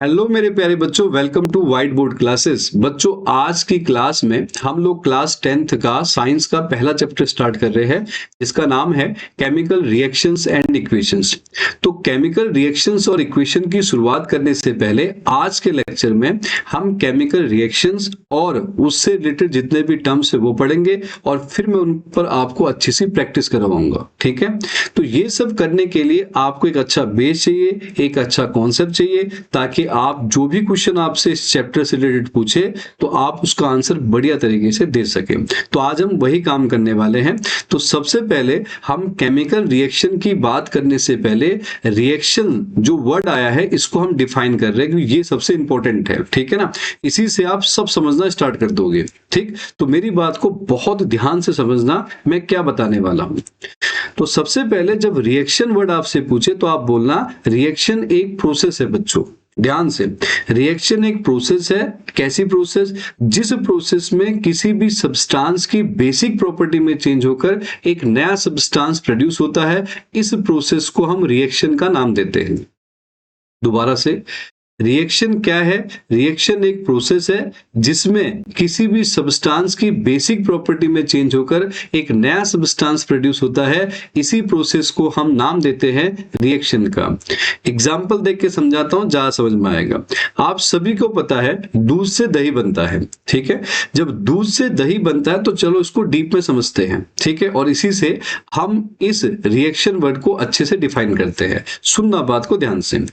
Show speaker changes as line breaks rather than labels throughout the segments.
Hello मेरे प्यारे बच्चों, welcome to white board classes. बच्चों, आज की क्लास में हम लोग क्लास 10th का साइंस का पहला चैप्टर स्टार्ट कर रहे हैं, जिसका नाम है केमिकल रिएक्शंस एंड इक्वेशंस। तो केमिकल रिएक्शंस और इक्वेशन की शुरुआत करने से पहले आज के लेक्चर में हम केमिकल रिएक्शंस और उससे रिलेटेड जितने भी टर्म्स है वो पढ़ेंगे और फिर मैं उन पर आपको अच्छी सी प्रैक्टिस करवाऊंगा। ठीक है, तो ये सब करने के लिए आपको एक अच्छा बेस चाहिए, एक अच्छा कॉन्सेप्ट चाहिए, ताकि आप जो भी क्वेश्चन आपसे इस चैप्टर से रिलेटेड पूछे तो आप उसका आंसर बढ़िया तरीके से दे सके। तो आज हम वही काम करने वाले हैं। तो सबसे पहले हम केमिकल रिएक्शन की बात करने से पहले रिएक्शन जो वर्ड आया है इसको हम डिफाइन कर रहे हैं, क्योंकि ये सबसे इंपॉर्टेंट है। ठीक है ना, इसी से आप सब समझना स्टार्ट कर दोगे। ठीक, तो मेरी बात को बहुत ध्यान से समझना, मैं क्या बताने वाला हूं। तो सबसे पहले जब रिएक्शन वर्ड आपसे पूछे तो आप बोलना रिएक्शन एक प्रोसेस है। बच्चों ध्यान से, रिएक्शन एक प्रोसेस है। कैसी प्रोसेस? जिस प्रोसेस में किसी भी सब्सटेंस की बेसिक प्रॉपर्टी में चेंज होकर एक नया सब्सटेंस प्रोड्यूस होता है, इस प्रोसेस को हम रिएक्शन का नाम देते हैं। दोबारा से, रिएक्शन क्या है? रिएक्शन एक प्रोसेस है जिसमें किसी भी सब्सटेंस की बेसिक प्रॉपर्टी में चेंज होकर एक नया सब्सटेंस प्रोड्यूस होता है, इसी प्रोसेस को हम नाम देते हैं रिएक्शन का। एग्जांपल देख के समझाता हूं, ज्यादा समझ में आएगा। आप सभी को पता है दूध से दही बनता है। ठीक है, जब दूध से दही बनता है तो चलो इसको डीप में समझते हैं। ठीक है, और इसी से हम इस रिएक्शन वर्ड को अच्छे से डिफाइन करते हैं। सुनना बात को ध्यान से।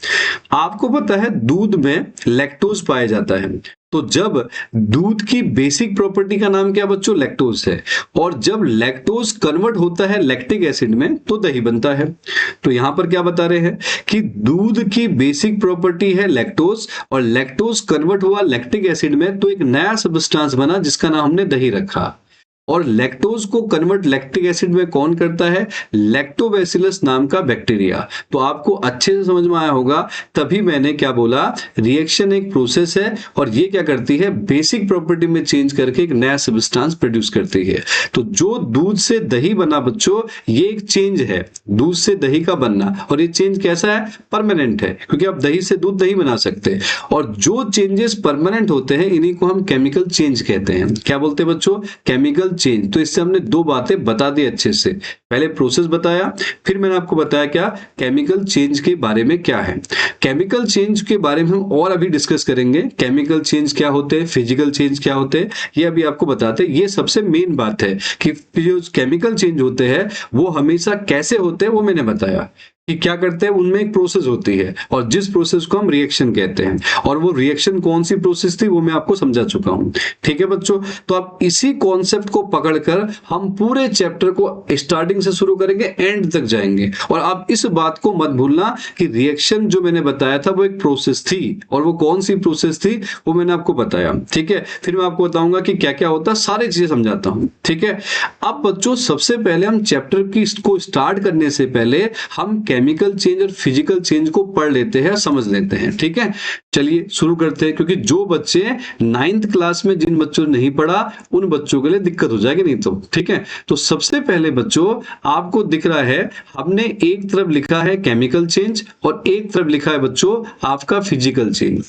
आपको पता है दूध में लैक्टोज पाया जाता है। तो जब दूध की बेसिक प्रॉपर्टी का नाम क्या बच्चों? लैक्टोज है। और जब लैक्टोज कन्वर्ट होता है लैक्टिक एसिड में तो दही बनता है। तो यहां पर क्या बता रहे हैं कि दूध की बेसिक प्रॉपर्टी है लैक्टोज, और लैक्टोज कन्वर्ट हुआ लैक्टिक एसिड में तो एक नया सब्सटेंस बना जिसका नाम हमने दही रखा। और लैक्टोज को कन्वर्ट लैक्टिक एसिड में कौन करता है? लैक्टोबैसिलस नाम का बैक्टीरिया। तो आपको अच्छे से समझ में आया होगा, तभी मैंने क्या बोला, रिएक्शन एक प्रोसेस है और ये क्या करती है, बेसिक प्रॉपर्टी में चेंज करके एक नया सब्सटेंस प्रोड्यूस करती है। तो जो दूध से दही बना बच्चों, ये एक चेंज है, दूध से दही का बनना। और ये चेंज कैसा है? परमानेंट है, क्योंकि आप दही से दूध नहीं बना सकते। और जो चेंजेस परमानेंट होते हैं इन्हीं को हम केमिकल चेंज कहते हैं। क्या बोलते हैं बच्चों? Chemical change. तो इससे हमने दो बातें बता दी अच्छे से। पहले प्रोसेस बताया, फिर मैंने आपको बताया क्या, केमिकल चेंज के बारे में क्या है। केमिकल चेंज के बारे में हम और अभी डिस्कस करेंगे। केमिकल चेंज क्या होते हैं, फिजिकल चेंज क्या होते हैं, ये अभी आपको बताते हैं। ये सबसे मेन बात है कि जो केमिकल चेंज होते हैं वो हमेशा कैसे होते हैं, वो मैंने बताया कि क्या करते हैं। उनमें एक प्रोसेस होती है और जिस प्रोसेस को हम रिएक्शन कहते हैं, और वो रिएक्शन कौन सी प्रोसेस थी वो मैं आपको समझा चुका हूं। ठीक है बच्चों, तो आप इसी कॉन्सेप्ट को पकड़कर हम पूरे चैप्टर को स्टार्टिंग से शुरू करेंगे, एंड तक जाएंगे। और आप इस बात को मत भूलना कि रिएक्शन जो मैंने बताया था वो एक प्रोसेस थी, और वो कौन सी प्रोसेस थी वो मैंने आपको बताया। ठीक है, फिर मैं आपको बताऊंगा कि क्या क्या होता है, सारी चीजें समझाता हूं। ठीक है, अब बच्चों सबसे पहले हम चैप्टर की को स्टार्ट करने से पहले हम केमिकल चेंज और फिजिकल चेंज को पढ़ लेते हैं, समझ लेते हैं। ठीक है, चलिए शुरू करते हैं, क्योंकि जो बच्चे 9th क्लास में, जिन बच्चों ने नहीं पढ़ा उन बच्चों के लिए दिक्कत हो जाएगी नहीं तो। ठीक है, तो सबसे पहले बच्चों आपको दिख रहा है हमने एक तरफ लिखा है केमिकल चेंज और एक तरफ लिखा है बच्चों आपका फिजिकल चेंज।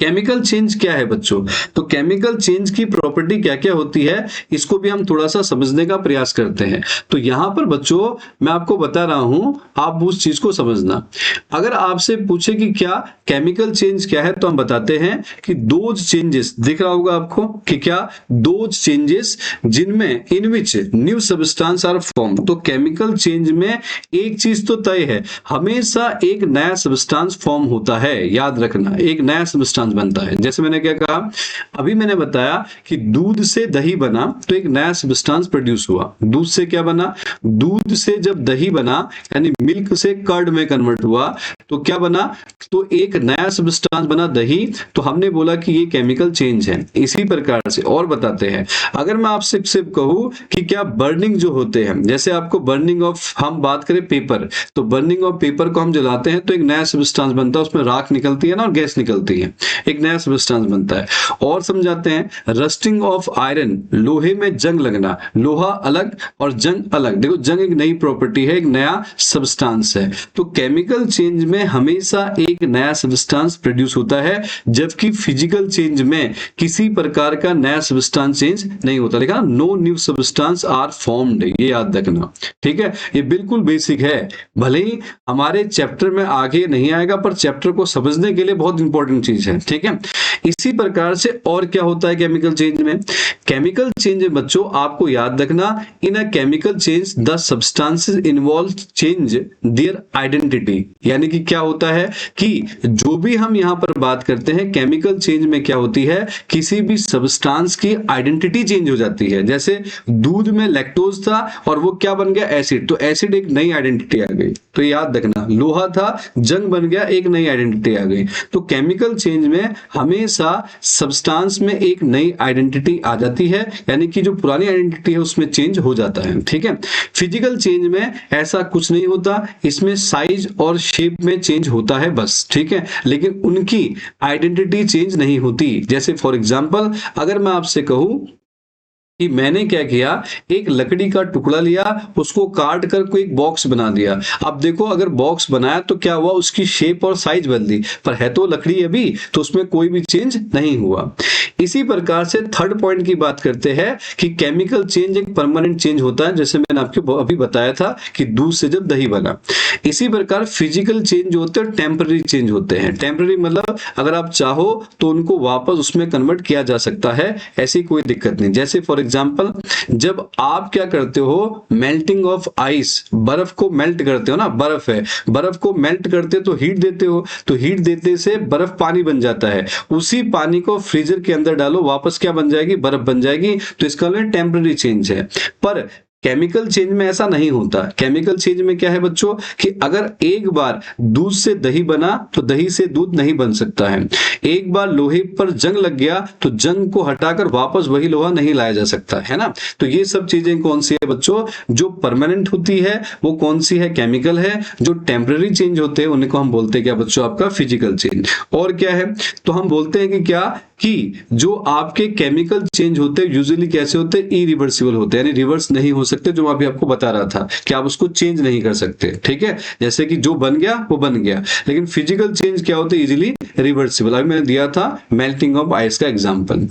केमिकल चेंज क्या है बच्चों? तो केमिकल चेंज की प्रॉपर्टी क्या क्या होती है इसको भी हम थोड़ा सा समझने का प्रयास करते हैं। तो यहां पर बच्चों मैं आपको बता रहा हूं, आप उस चीज को समझना। अगर आपसे पूछे कि क्या केमिकल चेंज क्या है, तो हम बताते हैं कि दोज चेंजेस, दिख रहा होगा आपको कि क्या, दोज चेंजेस जिनमें in which new substance are form. तो केमिकल चेंज में एक चीज तो तय है, हमेशा एक नया सब्सटेंस फॉर्म होता है। याद रखना, एक नया सब्सटेंस बनता है। जैसे मैंने क्या कहा, अभी मैंने बताया कि दूध से दही बना तो एक नया सब्सटेंस प्रोड्यूस हुआ। दूध से क्या बना? दूध से जब दही बना यानी मिल्क से कर्ड में कन्वर्ट हुआ तो क्या बना? तो एक नया सब्सटेंस बना दही। तो हमने बोला कि ये केमिकल चेंज है। इसी प्रकार से और बताते हैं, अगर मैं आपसे सिर्फ कहूं कि क्या बर्निंग जो होते हैं, जैसे आपको बर्निंग ऑफ, हम बात करें पेपर, तो बर्निंग ऑफ पेपर को हम जलाते हैं तो एक नया सब्सटेंस बनता है, उसमें राख निकलती है ना और गैस निकलती है। एक नया सब्सटेंस बनता है। और समझाते हैं, रस्टिंग ऑफ आयरन, लोहे में जंग लगना, लोहा अलग और जंग अलग। देखो जंग एक नई प्रॉपर्टी है, एक नया सब्सटेंस है। तो केमिकल चेंज में हमेशा एक नया सब्सटेंस प्रोड्यूस होता है, जबकि फिजिकल चेंज में किसी प्रकार का नया सब्सटेंस चेंज नहीं होता। देखा, no new substance are formed, ये याद रखना, ठीक है। ये बिल्कुल बेसिक है, भले ही हमारे चैप्टर में आगे नहीं आएगा, पर चैप्टर को समझने के लिए बहुत इंपॉर्टेंट चीज है, ठीक है। इसी प्रकार से और क्या होता है केमिकल चेंज में? केमिकल चेंज में बच्चों आपको याद रखना, in a chemical change the substances involve change their identity. यानी कि क्या होता है कि जो भी हम यहां पर बात करते हैं केमिकल चेंज में क्या होती है, किसी भी सब्सटेंस की आइडेंटिटी चेंज हो जाती है। जैसे दूध में लैक्टोज था और वो क्या बन गया, एसिड, तो एसिड एक नई आइडेंटिटी आ गई। तो याद रखना, लोहा था जंग बन गया, एक नई आइडेंटिटी आ गई। तो केमिकल चेंज में हमेशा सब्सटेंस में एक नई आइडेंटिटी आ जाती है, यानी कि जो पुरानी आइडेंटिटी है उसमें चेंज हो जाता है, ठीक है। फिजिकल चेंज में ऐसा कुछ नहीं होता, इसमें साइज और शेप में चेंज होता है बस, ठीक है, लेकिन उनकी आइडेंटिटी चेंज नहीं होती। जैसे फॉर एग्जांपल अगर मैं आपसे कहूं कि मैंने क्या किया, एक लकड़ी का टुकड़ा लिया, उसको काट कर कोई एक बॉक्स बना दिया। अब देखो अगर बॉक्स बनाया तो क्या हुआ, उसकी शेप और साइज बदली, पर है तो लकड़ी अभी, तो उसमें कोई भी चेंज नहीं हुआ। इसी प्रकार से थर्ड पॉइंट की बात करते हैं कि केमिकल चेंज एक परमानेंट चेंज होता है, जैसे मैंने आपको अभी बताया था कि दूध से जब दही बना। इसी प्रकार फिजिकल चेंज जो होते हैं टेम्पररी चेंज होते हैं। टेम्पररी मतलब अगर आप चाहो तो उनको वापस उसमें कन्वर्ट किया जा सकता है, ऐसी कोई दिक्कत नहीं। जैसे फॉर एग्जाम्पल जब आप क्या करते हो, मेल्टिंग ऑफ आइस, बर्फ को मेल्ट करते हो ना, बर्फ है, बर्फ को मेल्ट करते तो हीट देते हो, तो हीट देते से बर्फ पानी बन जाता है। उसी पानी को फ्रीजर के अंदर डालो, वापस क्या बन जाएगी, बर्फ बन जाएगी। तो इसका मतलब टेम्पररी चेंज है। पर केमिकल चेंज में ऐसा नहीं होता। केमिकल चेंज में क्या है बच्चों कि अगर एक बार दूध से दही बना तो दही से दूध नहीं बन सकता है। एक बार लोहे पर जंग लग गया तो जंग को हटाकर वापस वही लोहा नहीं लाया जा सकता है ना। तो ये सब चीजें कौन सी है बच्चों, जो परमानेंट होती है वो कौन सी है, केमिकल है। जो टेम्पररी चेंज होते हैं उन्हें को हम बोलते हैं क्या बच्चों, आपका फिजिकल चेंज। और क्या है, तो हम बोलते हैं कि क्या, कि जो आपके केमिकल चेंज होते हैं यूजुअली कैसे होते हैं, इरिवर्सिबल होते हैं, यानी रिवर्स नहीं हो सकते। जो मैं अभी आपको बता रहा था कि आप उसको चेंज नहीं कर सकते, ठीक है। जैसे कि जो बन गया वो बन गया, लेकिन फिजिकल चेंज क्या होते हैं, इजीली रिवर्सिबल। अभी मैंने दिया था मेल्टिंग ऑफ आइस का एग्जांपल।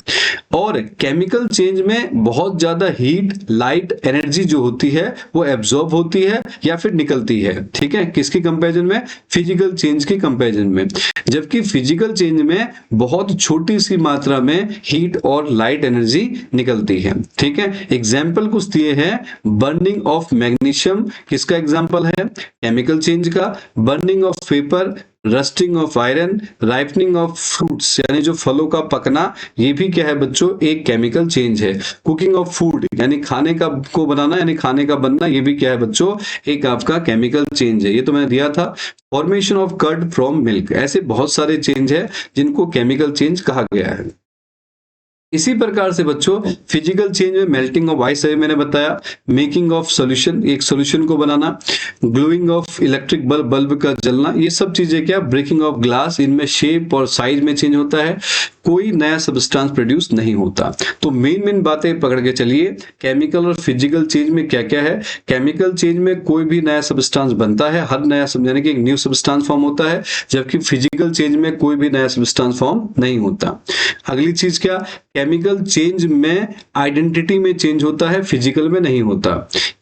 और केमिकल चेंज में बहुत ज्यादा हीट, लाइट, एनर्जी जो होती है वो एब्जॉर्ब होती है या फिर निकलती है, ठीक है। किसकी कंपैरिजन में, फिजिकल चेंज की कंपैरिजन में। जबकि फिजिकल चेंज में बहुत छोटी सी मात्रा में हीट और लाइट एनर्जी निकलती है, ठीक है। एग्जाम्पल कुछ दिए हैं, बर्निंग ऑफ मैग्नीशियम किसका एग्जाम्पल है, केमिकल चेंज का। Burning of paper, rusting of iron, ripening of fruits, यानी जो फलों का पकना, ये भी क्या है बच्चों, एक केमिकल चेंज है। कुकिंग ऑफ फूड, यानी खाने का को बनाना, यानी खाने का बनना, ये भी क्या है बच्चों, एक आपका केमिकल चेंज है। ये तो मैंने दिया था। Formation of curd from milk, ऐसे बहुत सारे चेंज है जिनको केमिकल चेंज कहा गया है। इसी प्रकार से बच्चों फिजिकल चेंज में मेल्टिंग ऑफ आइस है मैंने बताया, मेकिंग ऑफ सॉल्यूशन, एक सॉल्यूशन को बनाना, glowing of electric bulb, bulb का जलना, ये सब चीजें क्या, ब्रेकिंग ऑफ ग्लास, इनमें शेप और साइज में चेंज होता है, कोई नया सब्सटेंस प्रोड्यूस नहीं होता। तो मेन बातें पकड़ के चलिए, केमिकल और फिजिकल चेंज में क्या क्या है। केमिकल चेंज में कोई भी नया सब्सटेंस बनता है, हर नया यानी कि एक न्यू सब्सटेंस फॉर्म होता है, जबकि फिजिकल चेंज में कोई भी नया सब्सटेंस फॉर्म नहीं होता। अगली चीज क्या, केमिकल चेंज में आइडेंटिटी में चेंज होता है, फिजिकल में नहीं होता।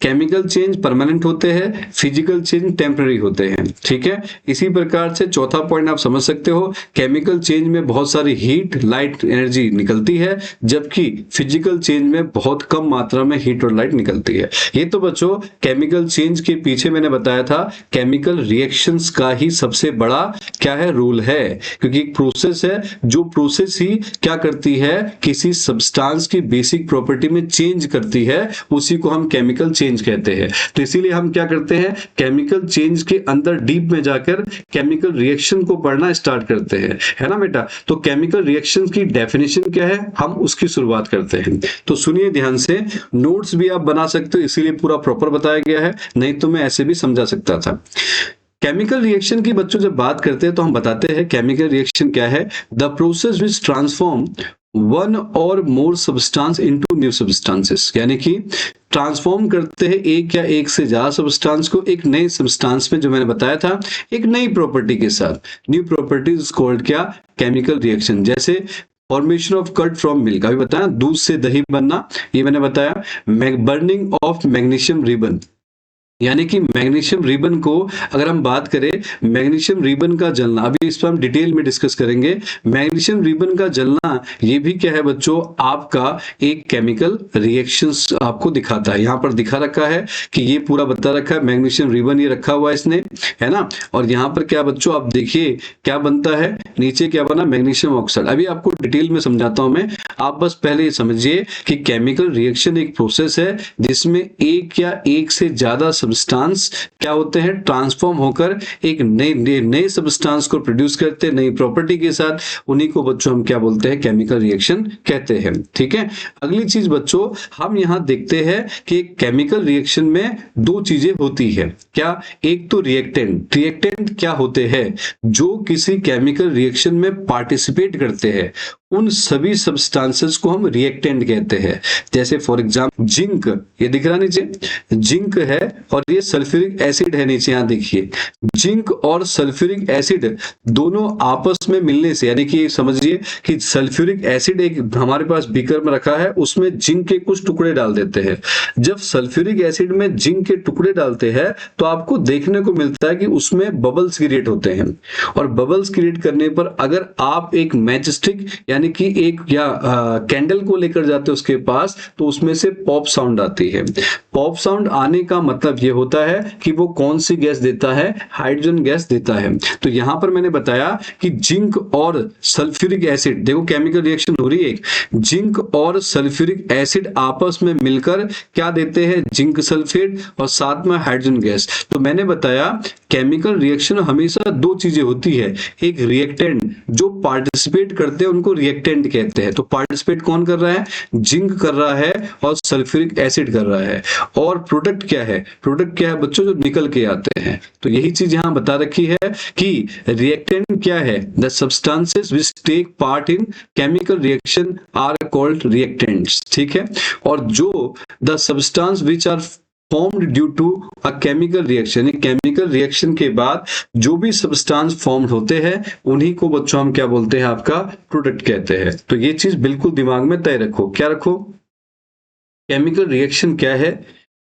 केमिकल चेंज परमानेंट होते हैं, फिजिकल चेंज टेम्पररी होते हैं, ठीक है। इसी प्रकार से चौथा पॉइंट आप समझ सकते हो, केमिकल चेंज में बहुत सारी हीट, लाइट, एनर्जी निकलती है, जबकि फिजिकल चेंज में बहुत कम मात्रा में हीट और लाइट निकलती है। ये तो बच्चों केमिकल चेंज के पीछे मैंने बताया था केमिकल रिएक्शंस का ही सबसे बड़ा क्या है, रोल है, क्योंकि एक प्रोसेस है, जो प्रोसेस ही क्या करती है, किसी सब्सटेंस की बेसिक प्रॉपर्टी में चेंज करती है, उसी को हम केमिकल चेंज कहते हैं। तो इसीलिए हम क्या करते हैं, केमिकल चेंज के अंदर डीप में जाकर केमिकल रिएक्शन को पढ़ना स्टार्ट करते हैं, है ना बेटा। तो केमिकल रिएक्शन की डेफिनेशन क्या है, हम उसकी शुरुआत करते हैं। तो सुनिए ध्यान से, नोट्स भी आप बना सकते हो, इसीलिए पूरा प्रॉपर बताया गया है, नहीं तो मैं ऐसे भी समझा सकता था। केमिकल रिएक्शन की बच्चों जब बात करते हैं तो हम बताते हैं केमिकल रिएक्शन क्या है। The process which transform one और more substance into new substances, यानी कि ट्रांसफॉर्म करते हैं एक या एक से ज्यादा सब्सटेंस को एक नए सब्सटेंस में, जो मैंने बताया था एक नई प्रॉपर्टी के साथ। न्यू प्रॉपर्टी इज कॉल्ड क्या, केमिकल रिएक्शन। जैसे formation of curd from milk, अभी बताया दूध से दही बनना, ये मैंने बताया। बर्निंग ऑफ मैग्नीशियम रिबन, यानी कि मैग्नीशियम रिबन को अगर हम बात करें, मैग्नीशियम रिबन का जलना, अभी इस पर हम डिटेल में डिस्कस करेंगे। मैग्नीशियम रिबन का जलना ये भी क्या है बच्चों, आपका एक केमिकल रिएक्शंस आपको दिखाता है। यहाँ पर दिखा रखा है कि ये पूरा बता रखा है, मैग्नीशियम रिबन ये रखा हुआ है इसने, है ना। और यहाँ पर क्या बच्चों आप देखिए क्या बनता है, नीचे क्या बना, मैग्नीशियम ऑक्साइड। अभी आपको डिटेल में समझाता हूं मैं, आप बस पहले ये समझिए कि केमिकल रिएक्शन एक प्रोसेस है जिसमें एक या एक से ज्यादा सब्सटेंस क्या होते हैं, ट्रांसफॉर्म होकर एक नए सब्सटेंस को प्रोड्यूस करते हैं नई प्रॉपर्टी के साथ। उन्हीं को बच्चों हम क्या बोलते हैं, केमिकल रिएक्शन कहते हैं। ठीक है, अगली चीज बच्चों हम यहां देखते हैं कि केमिकल रिएक्शन में दो चीजें होती है। क्या, एक तो रिएक्टेंट। रिएक्टेंट क्या होते हैं, जो किसी केमिकल रिएक्शन में पार्टिसिपेट करते हैं उन सभी सब्सटेंसेस को हम रिएक्टेंट कहते हैं। जैसे फॉर एग्जांपल जिंक, ये दिख रहा नीचे जिंक है और ये सल्फ्यूरिक एसिड है नीचे, यहां देखिए जिंक और सल्फ्यूरिक एसिड दोनों आपस में मिलने से, यानी कि समझिए कि सल्फ्यूरिक एसिड एक हमारे पास बीकर में रखा है, उसमें जिंक के कुछ टुकड़े डाल देते हैं। जब सल्फ्यूरिक एसिड में जिंक के टुकड़े डालते हैं तो आपको देखने को मिलता है कि उसमें बबल्स क्रिएट होते हैं। और बबल्स क्रिएट करने पर अगर आप एक मैच स्टिक यानी कि एक या कैंडल को लेकर जाते हैं उसके पास, तो उसमें से पॉप साउंड आती है। पॉप साउंड आने का मतलब यह होता है कि वो कौन सी गैस देता है, हाइड्रोजन गैस देता है। तो यहां पर मैंने बताया कि जिंक और सल्फ्यूरिक एसिड, देखो केमिकल रिएक्शन हो रही है, जिंक और सल्फ्यूरिक एसिड आपस में मिलकर क्या देते हैं, जिंक सल्फेट और साथ में हाइड्रोजन गैस। तो मैंने बताया केमिकल रिएक्शन हमेशा दो चीजें होती है, एक रिएक्टेंट जो पार्टिसिपेट करते हैं उनको रिएक्टेंट कहते हैं। तो पार्टिसिपेट कौन कर रहा है, जिंक कर रहा है और सल्फ्यूरिक एसिड कर रहा है। और प्रोडक्ट क्या है, प्रोडक्ट क्या है बच्चों, जो निकल के आते हैं। तो यही चीज यहां बता रखी है कि रिएक्टेंट क्या है, the substances which take part in chemical reaction are called reactants. ठीक है, और जो the substance which are formed due to a chemical reaction, chemical reaction के बाद जो भी सब्सटेंस फॉर्म्ड होते हैं उन्हीं को बच्चों हम क्या बोलते हैं, आपका प्रोडक्ट कहते हैं। तो ये चीज बिल्कुल दिमाग में तय रखो। क्या रखो, केमिकल रिएक्शन क्या है,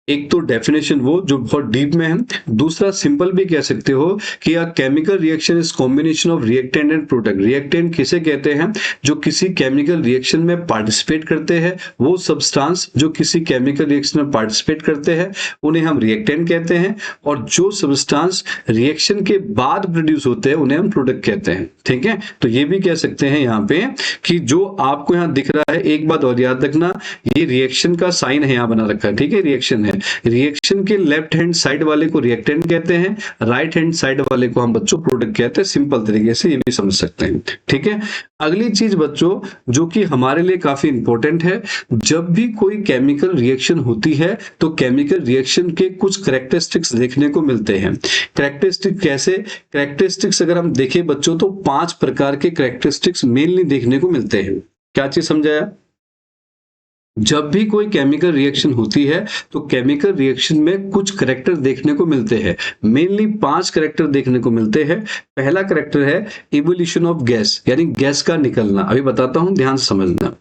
एक तो डेफिनेशन वो जो बहुत डीप में है, दूसरा सिंपल भी कह सकते हो कि अ chemical reaction is combination of reactant and product. Reactant किसे कहते हैं, जो किसी केमिकल रिएक्शन में पार्टिसिपेट करते हैं, वो सब्सटेंस जो किसी केमिकल रिएक्शन में पार्टिसिपेट करते हैं उन्हें हम रिएक्टेंट कहते हैं, और जो सब्सटेंस रिएक्शन के बाद प्रोड्यूस होते हैं उन्हें हम प्रोडक्ट कहते हैं। ठीक है, तो ये भी कह सकते हैं यहाँ पे कि जो आपको यहाँ दिख रहा है, एक बात और याद रखना, ये रिएक्शन का साइन है यहाँ बना रखा है। ठीक है, रिएक्शन है, रिएक्शन के लेफ्ट हैंड साइड वाले को रिएक्टेंट कहते हैं, राइट हैंड साइड वाले को हम बच्चों प्रोडक्ट कहते हैं। सिंपल तरीके से ये भी समझ सकते हैं। ठीक है, अगली चीज बच्चों जो कि हमारे लिए काफी इंपॉर्टेंट है, जब भी कोई केमिकल रिएक्शन होती है तो केमिकल रिएक्शन के कुछ कैरेक्टरिस्टिक्स देखने को मिलते हैं। कैरेक्टरिस्टिक कैसे, कैरेक्टरिस्टिक्स अगर हम देखें बच्चों तो 5 प्रकार के कैरेक्टरिस्टिक्स मेनली देखने को मिलते हैं। क्या चीज समझाया, जब भी कोई केमिकल रिएक्शन होती है तो केमिकल रिएक्शन में कुछ करैक्टर देखने को मिलते हैं। मेनली 5 करैक्टर देखने को मिलते हैं। पहला करैक्टर है इवोल्यूशन ऑफ गैस, यानी गैस का निकलना। अभी बताता हूं, ध्यान से समझना।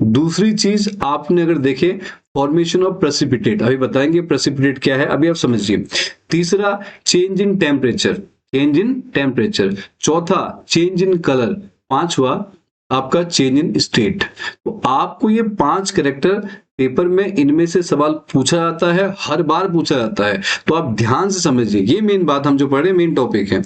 दूसरी चीज आपने अगर देखे, फॉर्मेशन ऑफ प्रेसिपिटेट, अभी बताएंगे प्रेसिपिटेट क्या है, अभी आप समझिए। तीसरा change in temperature, change in temperature. चौथा चेंज इन कलर। पांचवा आपका चेंज इन स्टेट। तो आपको ये 5 कैरेक्टर पेपर में इनमें से सवाल पूछा जाता है, हर बार पूछा जाता है। तो आप ध्यान से समझिए, ये मेन बात हम जो पढ़े मेन टॉपिक है।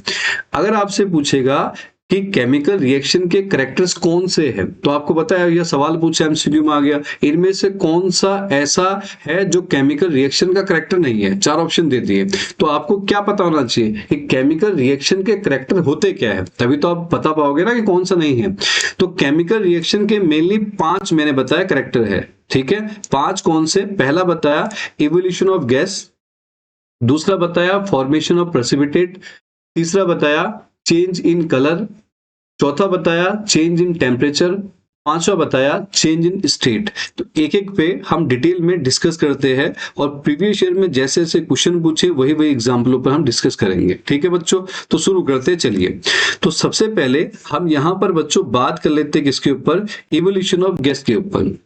अगर आपसे पूछेगा कि केमिकल रिएक्शन के कैरेक्टर्स कौन से हैं, तो आपको पता है यह सवाल पूछा एमसीक्यू में आ गया, इनमें से कौन सा ऐसा है जो केमिकल रिएक्शन का कैरेक्टर नहीं है। 4 ऑप्शन दे दिए, तो आपको क्या पता होना चाहिए कि केमिकल रिएक्शन के कैरेक्टर होते क्या है, तभी तो आप बता पाओगे ना कि कौन सा नहीं है। तो केमिकल रिएक्शन के मेनली 5 मैंने बताया कैरेक्टर है। ठीक है, 5 कौन से, पहला बताया इवोल्यूशन ऑफ गैस, दूसरा बताया फॉर्मेशन ऑफ प्रेसिपिटेट, तीसरा बताया चेंज इन कलर, चौथा बताया चेंज इन टेम्परेचर, पांचवा बताया चेंज इन स्टेट। तो एक एक पे हम डिटेल में डिस्कस करते हैं और प्रीवियस ईयर में जैसे जैसे क्वेश्चन पूछे वही वही एग्जाम्पलों पर हम डिस्कस करेंगे। ठीक है बच्चों, तो शुरू करते हैं। चलिए, तो सबसे पहले हम यहां पर बच्चों बात कर लेते हैं किसके ऊपर, इवोल्यूशन ऑफ गैस के ऊपर।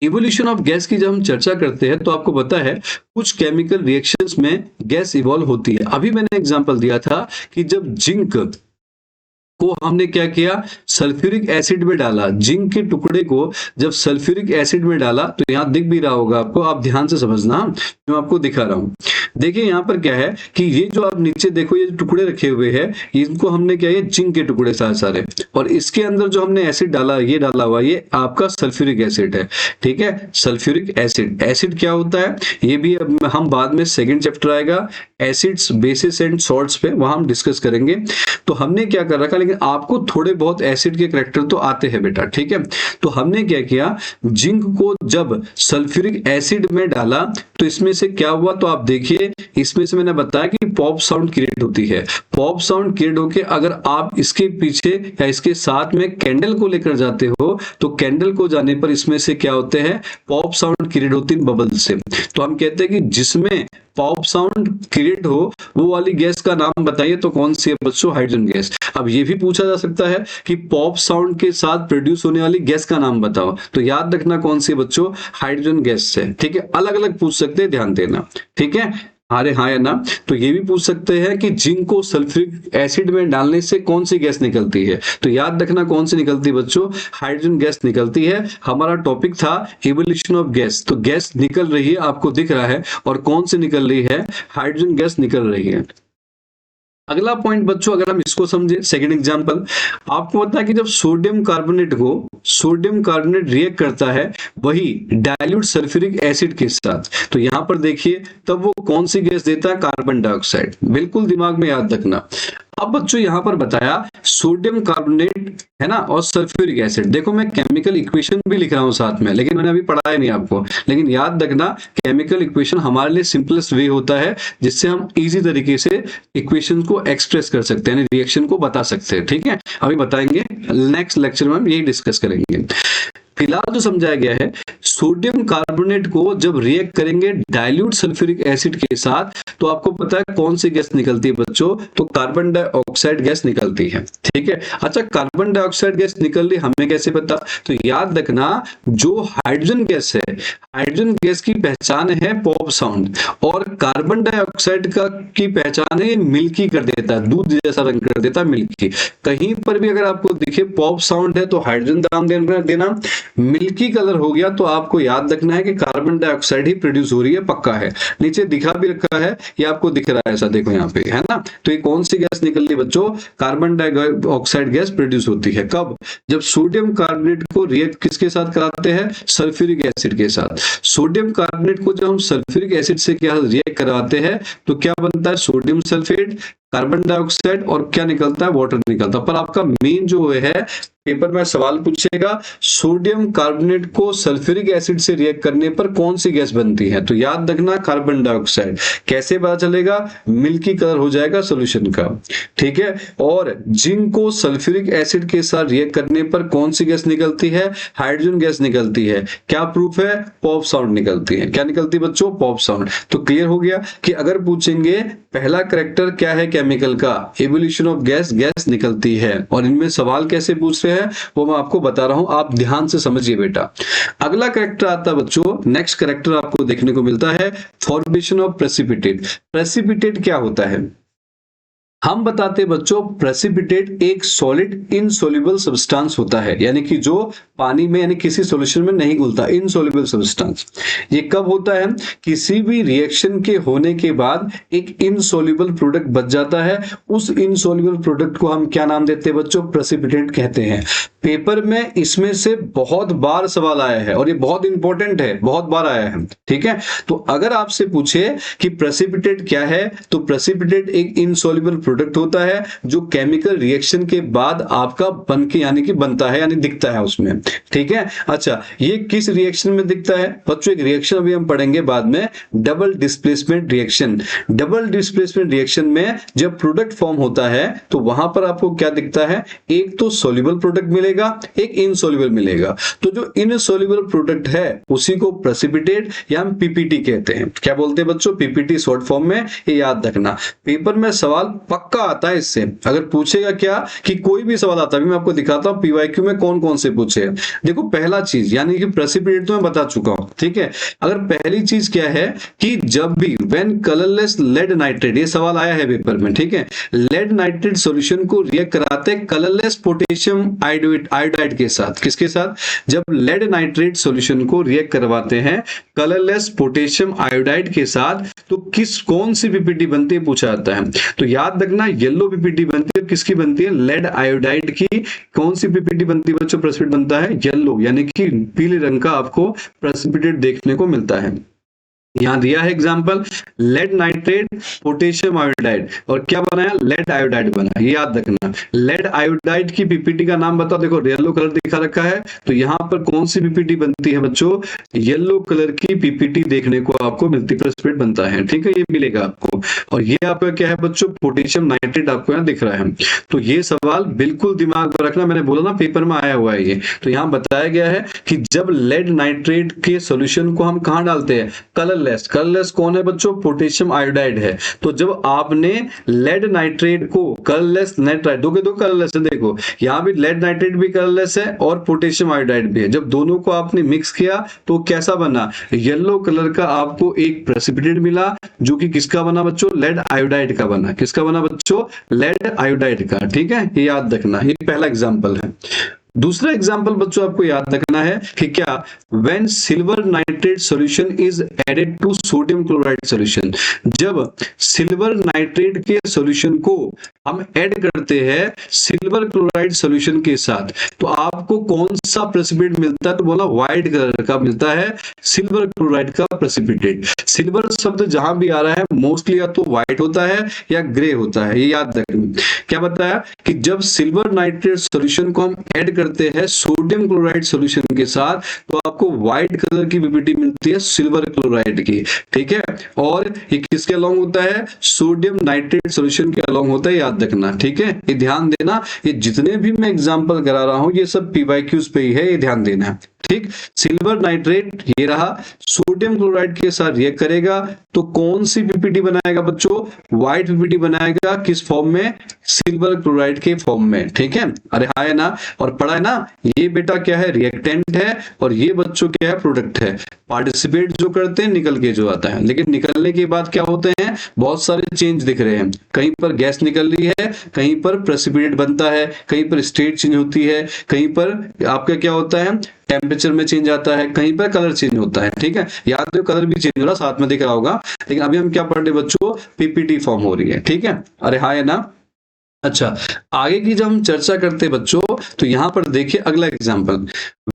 इवोल्यूशन ऑफ गैस की जब हम चर्चा करते हैं तो आपको पता है कुछ केमिकल रिएक्शंस में गैस इवॉल्व होती है। अभी मैंने एग्जांपल दिया था कि जब जिंक को हमने क्या किया, सल्फ्यूरिक एसिड में डाला, जिंक के टुकड़े को जब सल्फ्यूरिक एसिड में डाला, तो यहां दिख भी रहा होगा आपको, आप ध्यान से समझना, मैं आपको दिखा रहा हूं। देखिए यहां पर क्या है कि ये जो आप नीचे देखो ये टुकड़े रखे हुए हैं, इनको हमने क्या, ये जिंक के टुकड़े सारे सारे, और इसके अंदर जो हमने एसिड डाला, ये डाला हुआ, ये आपका सल्फ्यूरिक एसिड है। ठीक है, सल्फ्यूरिक एसिड, एसिड क्या होता है ये भी हम बाद में सेकेंड चैप्टर आएगा एसिड्स बेसिस एंड सॉल्ट्स पे, वहां हम डिस्कस करेंगे। तो हमने क्या कर रखा, लेकिन आपको थोड़े बहुत एसिड के करैक्टर तो आते हैं बेटा। ठीक है, तो हमने क्या किया, जिंक को जब सल्फ्यूरिक एसिड में डाला तो इसमें से क्या हुआ, तो आप देखिए इसमें से मैंने बताया कि पॉप साउंड क्रिएट होती है। पॉप साउंड क्रिएट होकर अगर आप इसके पीछे या इसके साथ में कैंडल को लेकर जाते हो तो कैंडल को जाने पर इसमें से क्या होते हैं, पॉप साउंड क्रिएट होती है बबल से। तो हम कहते हैं कि जिसमें पॉप साउंड क्रिएट हो वो वाली गैस का नाम बताइए, तो कौन सी है बच्चों, हाइड्रोजन गैस। अब ये भी पूछा जा सकता है कि पॉप साउंड के साथ प्रोड्यूस होने वाली गैस का नाम बताओ, तो याद रखना कौन सी बच्चों, हाइड्रोजन गैस से। ठीक है, अलग अलग पूछ सकते हैं, ध्यान देना। ठीक है, अरे हाँ या ना। तो ये भी पूछ सकते हैं कि जिंक को सल्फ्यूरिक एसिड में डालने से कौन सी गैस निकलती है, तो याद रखना कौन सी निकलती है बच्चों, हाइड्रोजन गैस निकलती है। हमारा टॉपिक था इवोल्यूशन ऑफ गैस, तो गैस निकल रही है, आपको दिख रहा है, और कौन सी निकल रही है, हाइड्रोजन गैस निकल रही है। अगला पॉइंट बच्चों, अगर हम इसको समझे, सेकंड एग्जांपल, आपको पता है कि जब सोडियम कार्बोनेट रिएक्ट करता है वही डाइल्यूट सल्फ्यूरिक एसिड के साथ, तो यहां पर देखिए तब वो कौन सी गैस देता है, कार्बन डाइऑक्साइड। बिल्कुल दिमाग में याद रखना। अब बच्चों यहां पर बताया सोडियम कार्बोनेट है ना, और सल्फ्यूरिक एसिड। देखो मैं केमिकल इक्वेशन भी लिख रहा हूं साथ में, लेकिन मैंने अभी पढ़ाया नहीं आपको, लेकिन याद रखना केमिकल इक्वेशन हमारे लिए सिंपलेस्ट वे होता है जिससे हम इजी तरीके से इक्वेशन को एक्सप्रेस कर सकते हैं, यानी रिएक्शन को बता सकते हैं। ठीक है, अभी बताएंगे, नेक्स्ट लेक्चर में हम यही डिस्कस करेंगे। फिलहाल जो समझाया गया है, सोडियम कार्बोनेट को जब रिएक्ट करेंगे डाइल्यूट सल्फ्यूरिक एसिड के साथ, तो आपको पता है कौन सी गैस निकलती है बच्चों, तो कार्बन डाइऑक्साइड गैस निकलती है। ठीक है, अच्छा कार्बन डाइऑक्साइड गैस निकल रही, हमें कैसे पता, तो याद रखना जो हाइड्रोजन गैस है, हाइड्रोजन गैस की पहचान है पॉप साउंड, और कार्बन डाइऑक्साइड का की पहचान है मिल्की कर देता है, दूध जैसा रंग कर देता है, मिल्की। कहीं पर भी अगर आपको दिखे पॉप साउंड है तो हाइड्रोजन दाम देना, मिल्की कलर हो गया तो आपको याद रखना है कि कार्बन डाइऑक्साइड ही प्रोड्यूस हो रही है, पक्का है। नीचे दिखा भी रखा है, ये आपको दिख रहा है ऐसा, देखो यहाँ पे है ना। तो ये कौन सी गैस निकल रही बच्चों, कार्बन डाइऑक्साइड गैस प्रोड्यूस होती है। कब, जब सोडियम कार्बोनेट को रिएक्ट किसके साथ कराते हैं, सल्फ्यूरिक एसिड के साथ। सोडियम कार्बोनेट को जब हम सल्फ्यूरिक एसिड से क्या रिएक्ट करवाते हैं तो क्या बनता है, सोडियम सल्फेट, कार्बन डाइऑक्साइड, और क्या निकलता है, वाटर निकलता है। पर आपका मेन जो है पेपर में सवाल पूछेगा, सोडियम कार्बोनेट को सल्फ्यूरिक एसिड से रिएक्ट करने पर कौन सी गैस बनती है, तो याद रखना कार्बन डाइऑक्साइड। कैसे पता चलेगा, मिल्की कलर हो जाएगा सॉल्यूशन का। ठीक है, और जिंक को सल्फ्यूरिक एसिड के साथ रिएक्ट करने पर कौन सी गैस निकलती है, हाइड्रोजन गैस निकलती है। क्या प्रूफ है, पॉप साउंड निकलती है। क्या निकलती है बच्चों, पॉप साउंड। तो क्लियर हो गया कि अगर पूछेंगे पहला कैरेक्टर क्या है केमिकल का, इवोल्यूशन ऑफ गैस, गैस निकलती है। और इनमें सवाल कैसे पूछ रहे हैं वो मैं आपको बता रहा हूं, आप ध्यान से समझिए बेटा। अगला कैरेक्टर आता है बच्चों, नेक्स्ट कैरेक्टर आपको देखने को मिलता है फॉर्मेशन ऑफ प्रेसिपिटेट। प्रेसिपिटेट क्या होता है, हम बताते हैं बच्चों, प्रेसिपिटेट एक सॉलिड इनसॉल्युबल सब्सटेंस होता है, यानी कि जो पानी में यानी किसी सॉल्यूशन में नहीं घुलता, इनसॉल्युबल सब्सटेंस। ये कब होता है, किसी भी रिएक्शन के होने के बाद एक इनसॉल्युबल प्रोडक्ट बच जाता है, उस इनसॉल्युबल प्रोडक्ट को हम क्या नाम देते हैं बच्चों, प्रेसिपिटेट कहते हैं। पेपर में इसमें से बहुत बार सवाल आया है और ये बहुत इंपॉर्टेंट है, बहुत बार आया है। ठीक है, तो अगर आपसे पूछे कि प्रेसिपिटेट क्या है, तो प्रेसिपिटेट एक इनसॉल्युबल प्रोडक्ट होता है जो केमिकल रिएक्शन के बाद आपका बन के यानी कि बनता है, यानी दिखता है उसमें। ठीक है। अच्छा, ये किस रिएक्शन में दिखता है बच्चों? एक रिएक्शन अभी हम पढ़ेंगे बाद में, double displacement reaction. Double displacement reaction में जब प्रोडक्ट फॉर्म होता है तो वहां पर आपको क्या दिखता है? एक तो सोल्यूबल प्रोडक्ट मिलेगा, एक इनसोल्यूबल मिलेगा। तो जो इनसोल्यूबल प्रोडक्ट है उसी को प्रेसिपिटेट या हम पीपीटी कहते हैं। क्या बोलते हैं बच्चों? पीपीटी शॉर्ट फॉर्म में। ये याद रखना, पेपर में सवाल पक्का आता है इससे। अगर पूछेगा क्या कि कोई भी सवाल आता है, मैं आपको दिखाता हूं पीवाईक्यू में कौन कौन से पूछे। देखो, पहला चीज यानी कि प्रेसिपिटेट तो मैं बता चुका हूं, ठीक है। अगर पहली चीज क्या है कि जब भी व्हेन कलरलेस लेड नाइट्रेट, ये सवाल आया है पेपर में, ठीक है, लेड नाइट्रेट सॉल्यूशन को रिएक्ट कराते हैं कलरलेस पोटेशियम आयोडाइड के साथ। किसके साथ? जब लेड नाइट्रेट सॉल्यूशन को रिएक्ट करवाते हैं कलरलेस पोटेशियम आयोडाइड के साथ, तो कौन सी पीपीटी बनती है पूछा जाता है। तो याद रखना, येलो पीपीटी बनती है। किसकी बनती है? लेड आयोडाइड की। कौन सी पीपीटी बनती है बच्चों? प्रेसिपिटेट बनता है येलो, यानी कि पीले रंग का आपको प्रेसिपिटेट देखने को मिलता है। यहां दिया है example, lead nitrate potassium iodide, और क्या बनाया? लेड आयोडाइड बना। ये याद रखना, लेड आयोडाइड की पीपीटी का नाम बताओ। देखो येलो कलर दिखा रखा है, तो यहां पर कौन सी पीपीटी बनती है बच्चों? येलो कलर की पीपीटी देखने को आपको मिलती, प्रेसिपिटेट बनता है, ठीक है, ये मिलेगा आपको। और ये आपका क्या है बच्चों? पोटेशियम नाइट्रेट आपको यहां दिख रहा है। तो ये सवाल बिल्कुल दिमाग में रखना, मैंने बोला ना पेपर में आया हुआ है ये। तो यहां बताया गया है कि जब लेड नाइट्रेट के सोल्यूशन को हम कहां डालते हैं? कलरलेस कौन है बच्चों? पोटेशियम आयोडाइड है। तो जब आपने लेड नाइट्रेट को कलरलेस नाइट्राइड दोगे, दो कलरलेस है, देखो यहां भी लेड नाइट्रेट भी कलरलेस है और पोटेशियम आयोडाइड भी है। जब दोनों को आपने मिक्स किया तो कैसा बना? येलो कलर का आपको एक प्रेसिपिटेट मिला, जो कि किसका बना बच्चों? लेड आयोडाइड का बना। किसका बना बच्चों? लेड आयोडाइड का, ठीक है, ये याद रखना। ये पहला एग्जांपल है। दूसरा एग्जांपल बच्चों आपको याद रखना है कि क्या? When silver nitrate solution is added to sodium chloride solution, जब सिल्वर नाइट्रेट के सॉल्यूशन को हम ऐड करते हैं सिल्वर क्लोराइड सॉल्यूशन के साथ, तो आपको कौन सा प्रेसिपिटेट मिलता है? तो बोला व्हाइट कलर का मिलता है सिल्वर क्लोराइड का प्रेसिपिटेट। सिल्वर शब्द जहां भी आ रहा है मोस्टली या तो व्हाइट होता है या ग्रे होता है, ये याद रखना। क्या बताया कि जब सिल्वर नाइट्रेट सॉल्यूशन को हम ऐड करते हैं सोडियम क्लोराइड सॉल्यूशन के साथ, तो आपको व्हाइट कलर की पीपीटी मिलती है सिल्वर क्लोराइड की, ठीक है। और ये किसके अलोंग होता है? सोडियम नाइट्रेट सॉल्यूशन के अलोंग होता है, याद रखना, ठीक है। ये ध्यान देना, ये जितने भी मैं एग्जांपल करा रहा हूं ये सब पीवाईक्यूज पे ही है, ये ध्यान देना है, ठीक। सिल्वर नाइट्रेट ये रहा, सोडियम क्लोराइड के साथ रिएक्ट करेगा तो कौन सी पीपीटी बनाएगा बच्चों? व्हाइट पीपीटी बनाएगा। किस फॉर्म में? सिल्वर क्लोराइड के फॉर्म में, ठीक है। अरे हाँ है ना, और पढ़ा है ना, ये बेटा क्या है? रिएक्टेंट है, और ये बच्चों क्या है? प्रोडक्ट है। पार्टिसिपेट जो करते हैं निकल के जो आता है, लेकिन निकलने के बाद क्या होते हैं? बहुत सारे चेंज दिख रहे हैं। कहीं पर गैस निकल रही है, कहीं पर प्रेसिपिटेट बनता है, कहीं पर स्टेट चेंज होती है, कहीं पर आपका क्या होता है? टेम्परेचर में चेंज आता है, कहीं पर कलर चेंज होता है, ठीक है। याद रखो कलर भी चेंज हो रहा, साथ में दिख रहा होगा, लेकिन अभी हम क्या पढ़ रहे बच्चों? पीपीटी फॉर्म हो रही है, ठीक है। अरे हाँ है ना। अच्छा, आगे की जब हम चर्चा करते हैं बच्चों, तो यहां पर देखिए अगला example,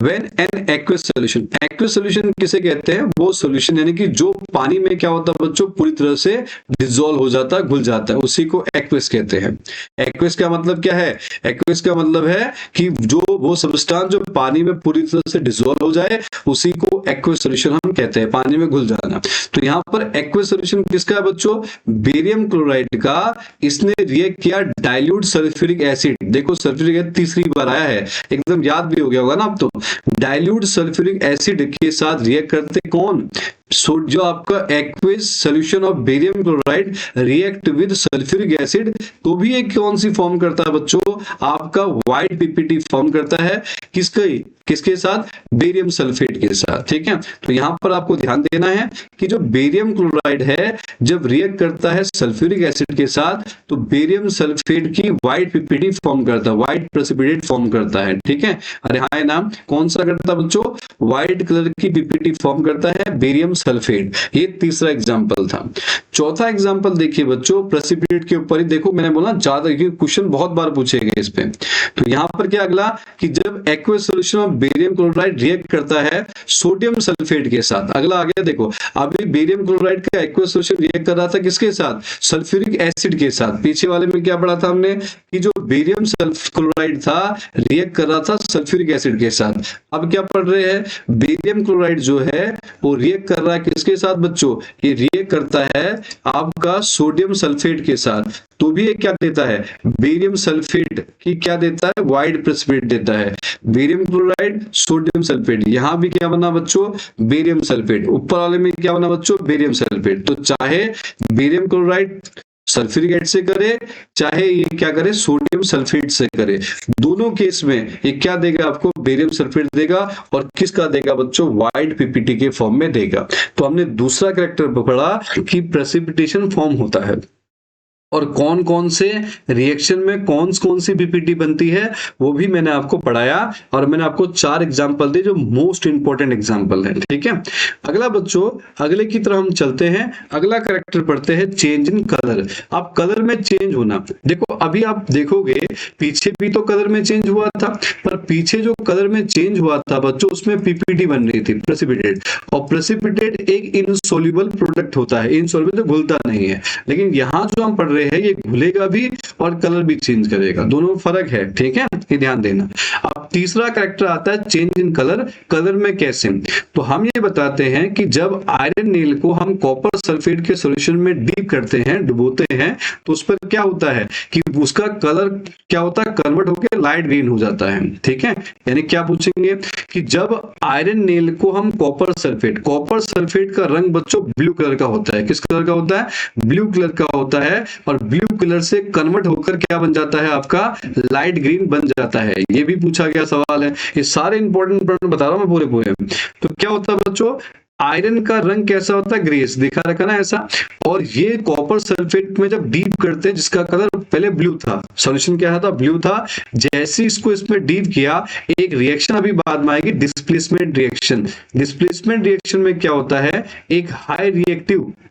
when an aqueous solution. Aqueous solution किसे कहते हैं? वो सॉल्यूशन यानी कि जो पानी में क्या होता है बच्चों? पूरी तरह से डिसॉल्व हो जाता है, घुल जाता है, उसी को एक्वस कहते हैं। एक्वस का मतलब क्या है? एक्वस का मतलब है कि जो वो सब्सटेंस जो पानी में पूरी तरह से डिसॉल्व हो जाए, उसी को एक्वस सॉल्यूशन हम कहते हैं, पानी में घुल जाना। तो यहाँ पर एक्वस सॉल्यूशन किसका है बच्चों? बेरियम क्लोराइड का। इसने रिएक्ट किया डाइल्यूट सल्फ्यूरिक एसिड। देखो सल्फ्यूरिक एसिड तीसरी बार आया है, एकदम याद भी हो गया होगा ना अब तो। डाइल्यूट सल्फ्यूरिक एसिड के साथ रिएक्ट करते कौन? जो आपका aqueous solution of barium chloride react with sulphuric acid, तो भी एक कौन सी फॉर्म करता है बच्चों? आपका व्हाइट पीपीटी फॉर्म करता है। किसके साथ? बेरियम सल्फेट के साथ, ठीक है। तो यहां पर आपको ध्यान देना है कि जो बेरियम क्लोराइड है जब रिएक्ट करता है सल्फ्यूरिक एसिड के साथ, तो बेरियम सल्फेट की व्हाइट पीपीटी फॉर्म करता है, व्हाइट प्रेसिपिटेट फॉर्म करता है, ठीक है। अरे हाँ ना, कौन सा करता है बच्चों? व्हाइट कलर की पीपीटी फॉर्म करता है बेरियम सल्फेट। ये तीसरा एग्जाम्पल था। चौथा एग्जाम्पल देखिए बच्चों, प्रेसिपिटेट के ऊपर ही देखो, मैंने बोला ज्यादा क्वेश्चन बहुत बार पूछे गए इस पे। तो यहाँ पर क्या अगला कि जब aqueous solution of barium chloride react करता है सोडियम सल्फेट के साथ। अगला आ गया देखो, अभी बेरियम क्लोराइड का एक्वस सॉल्यूशन रिएक्ट कर रहा था किसके साथ? सल्फ्यूरिक एसिड के साथ। पीछे वाले में क्या पढ़ा था हमने कि जो बेरियम क्लोराइड था रिएक्ट कर रहा था सल्फ्यूरिक एसिड के साथ। अब क्या पढ़ रहे हैं? बेरियम क्लोराइड जो है वो रिएक्ट कर रहा है किसके साथ बच्चों? ये रिएक्ट करता है आपका सोडियम सल्फेट के साथ। तो भी ये क्या देता है? बेरियम सल्फेट की क्या देता है? वाइड प्रेसिपिटेट देता है। बेरियम क्लोराइड सोडियम सल्फेट, यहां भी क्या बना बच्चों? Barium sulphate. ऊपर वाले में क्या बना बच्चों? Barium sulphate. तो चाहे बेरियम क्लोराइड सल्फ्यूरिक एसिड से करे, चाहे ये क्या करे? सोडियम सल्फेट से करे, दोनों केस में ये क्या देगा आपको? बेरियम सल्फेट देगा। और किसका देगा बच्चों? वाइड पीपीटी के फॉर्म में देगा। तो हमने दूसरा कैरेक्टर पढ़ा कि प्रेसिपिटेशन फॉर्म होता है और कौन कौन से रिएक्शन में कौन सी पीपीटी बनती है वो भी मैंने आपको पढ़ाया। और मैंने आपको 4 एग्जांपल दिए जो मोस्ट इंपॉर्टेंट एग्जांपल है। ठीक है, अगला बच्चों, अगले की तरफ हम चलते हैं। अगला कैरेक्टर पढ़ते हैं चेंज इन कलर। अब कलर में चेंज होना, देखो अभी आप देखोगे पीछे भी तो कलर में चेंज हुआ था, पर पीछे जो कलर में चेंज हुआ था बच्चों उसमें पीपीटी बन रही थी प्रेसिपिटेट। और प्रेसिपिटेट एक इनसॉल्युबल प्रोडक्ट होता है, इनसॉल्युबल तो घुलता नहीं है। लेकिन यहाँ जो हम पढ़ रहे हैं ये घुलेगा भी और कलर भी चेंज करेगा, दोनों फर्क है। ठीक है, ये ध्यान देना। अब तीसरा कैरेक्टर आता है चेंज इन कलर। कलर में कैसे? तो हम ये बताते हैं कि जब आयरन नील को हम कॉपर सल्फेट के सॉल्यूशन में डीप करते हैं, डुबोते हैं, तो उस पर क्या होता है कि उसका कलर क्या होता है? कन्वर्ट होकर लाइट ग्रीन हो जाता है। ठीक है, यानी क्या पूछेंगे कि जब आयरन नील को हम कॉपर सल्फेट का रंग बच्चों ब्लू कलर का होता है। किस कलर का होता है? ब्लू कलर का होता है। और ब्लू कलर से कन्वर्ट होकर क्या बन जाता है? आपका लाइट ग्रीन बन जाता है। ये भी पूछा गया सवाल है। ये सारे इंपॉर्टेंट बता रहा हूं मैं पूरे। तो क्या होता है बच्चों? आयरन का रंग कैसा होता है? ग्रेस, दिखा रखा ना ऐसा। और ये कॉपर सल्फेट में जब डीप करते हैं, जिसका कलर पहले ब्लू था, सॉल्यूशन क्या था? ब्लू था। जैसे इसको इसमें डीप किया, एक रिएक्शन अभी बाद में आएगी, डिस्प्लेसमेंट रिएक्शन। डिस्प्लेसमेंट रिएक्शन में क्या होता है?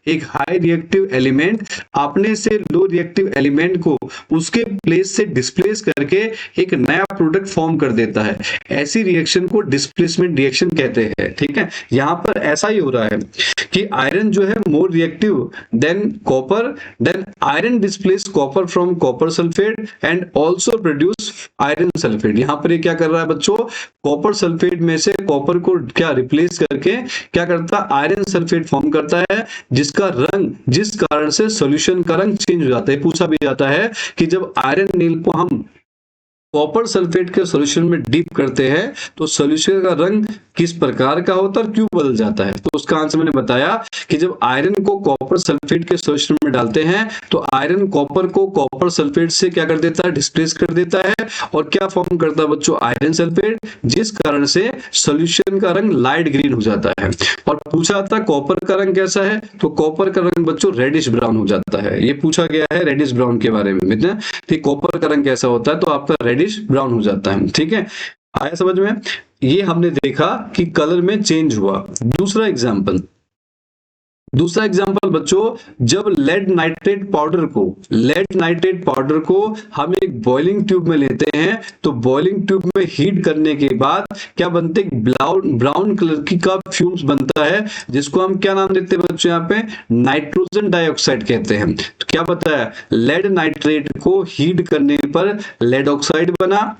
एक हाई रिएक्टिव एलिमेंट अपने से लो रिएक्टिव एलिमेंट को उसके प्लेस से डिस्प्लेस करके एक नया प्रोडक्ट फॉर्म कर देता है। ऐसी रिएक्शन को डिस्प्लेसमेंट रिएक्शन कहते हैं। ठीक है, यहां पर ऐसा ही हो रहा है कि आयरन जो है more reactive than copper, then iron displace copper from copper sulphate and also produce iron sulphate. यहां पर ये क्या कर रहा है बच्चों? कॉपर सल्फेट में से कॉपर को क्या रिप्लेस करके क्या करता है? आयरन सल्फेट फॉर्म करता है, जिसका रंग, जिस कारण से सॉल्यूशन का रंग चेंज हो जाता है। पूछा भी जाता है कि जब आयरन नील को हम कॉपर सल्फेट के सॉल्यूशन में डीप करते हैं तो सॉल्यूशन का रंग किस प्रकार का होता है और क्यों बदल जाता है? तो उसका आंसर मैंने बताया कि जब आयरन को कॉपर सल्फेट के सॉल्यूशन में डालते हैं तो आयरन कॉपर को कॉपर सल्फेट से क्या कर देता है? डिस्प्लेस कर देता है। और क्या फॉर्म करता है बच्चों? आयरन सल्फेट, जिस कारण से सॉल्यूशन का रंग लाइट ग्रीन हो जाता है। और पूछा था कॉपर का रंग कैसा है? तो कॉपर का रंग बच्चों रेडिश ब्राउन हो जाता है। ये पूछा गया है रेडिश ब्राउन के बारे में, कॉपर का रंग कैसा होता है? तो आपका रेडिश ब्राउन हो जाता है। ठीक है, आया समझ में? ये हमने देखा कि कलर में चेंज हुआ। दूसरा एग्जांपल बच्चों, जब लेड नाइट्रेट पाउडर को हम एक बॉइलिंग ट्यूब में लेते हैं तो बॉइलिंग ट्यूब में हीट करने के बाद क्या बनते हैं? ब्राउन कलर की का फ्यूम्स बनता है, जिसको हम क्या नाम देते हैं बच्चों? यहाँ पे नाइट्रोजन डाइऑक्साइड कहते हैं। तो क्या बताया? लेड नाइट्रेट को हीट करने पर लेड ऑक्साइड बना,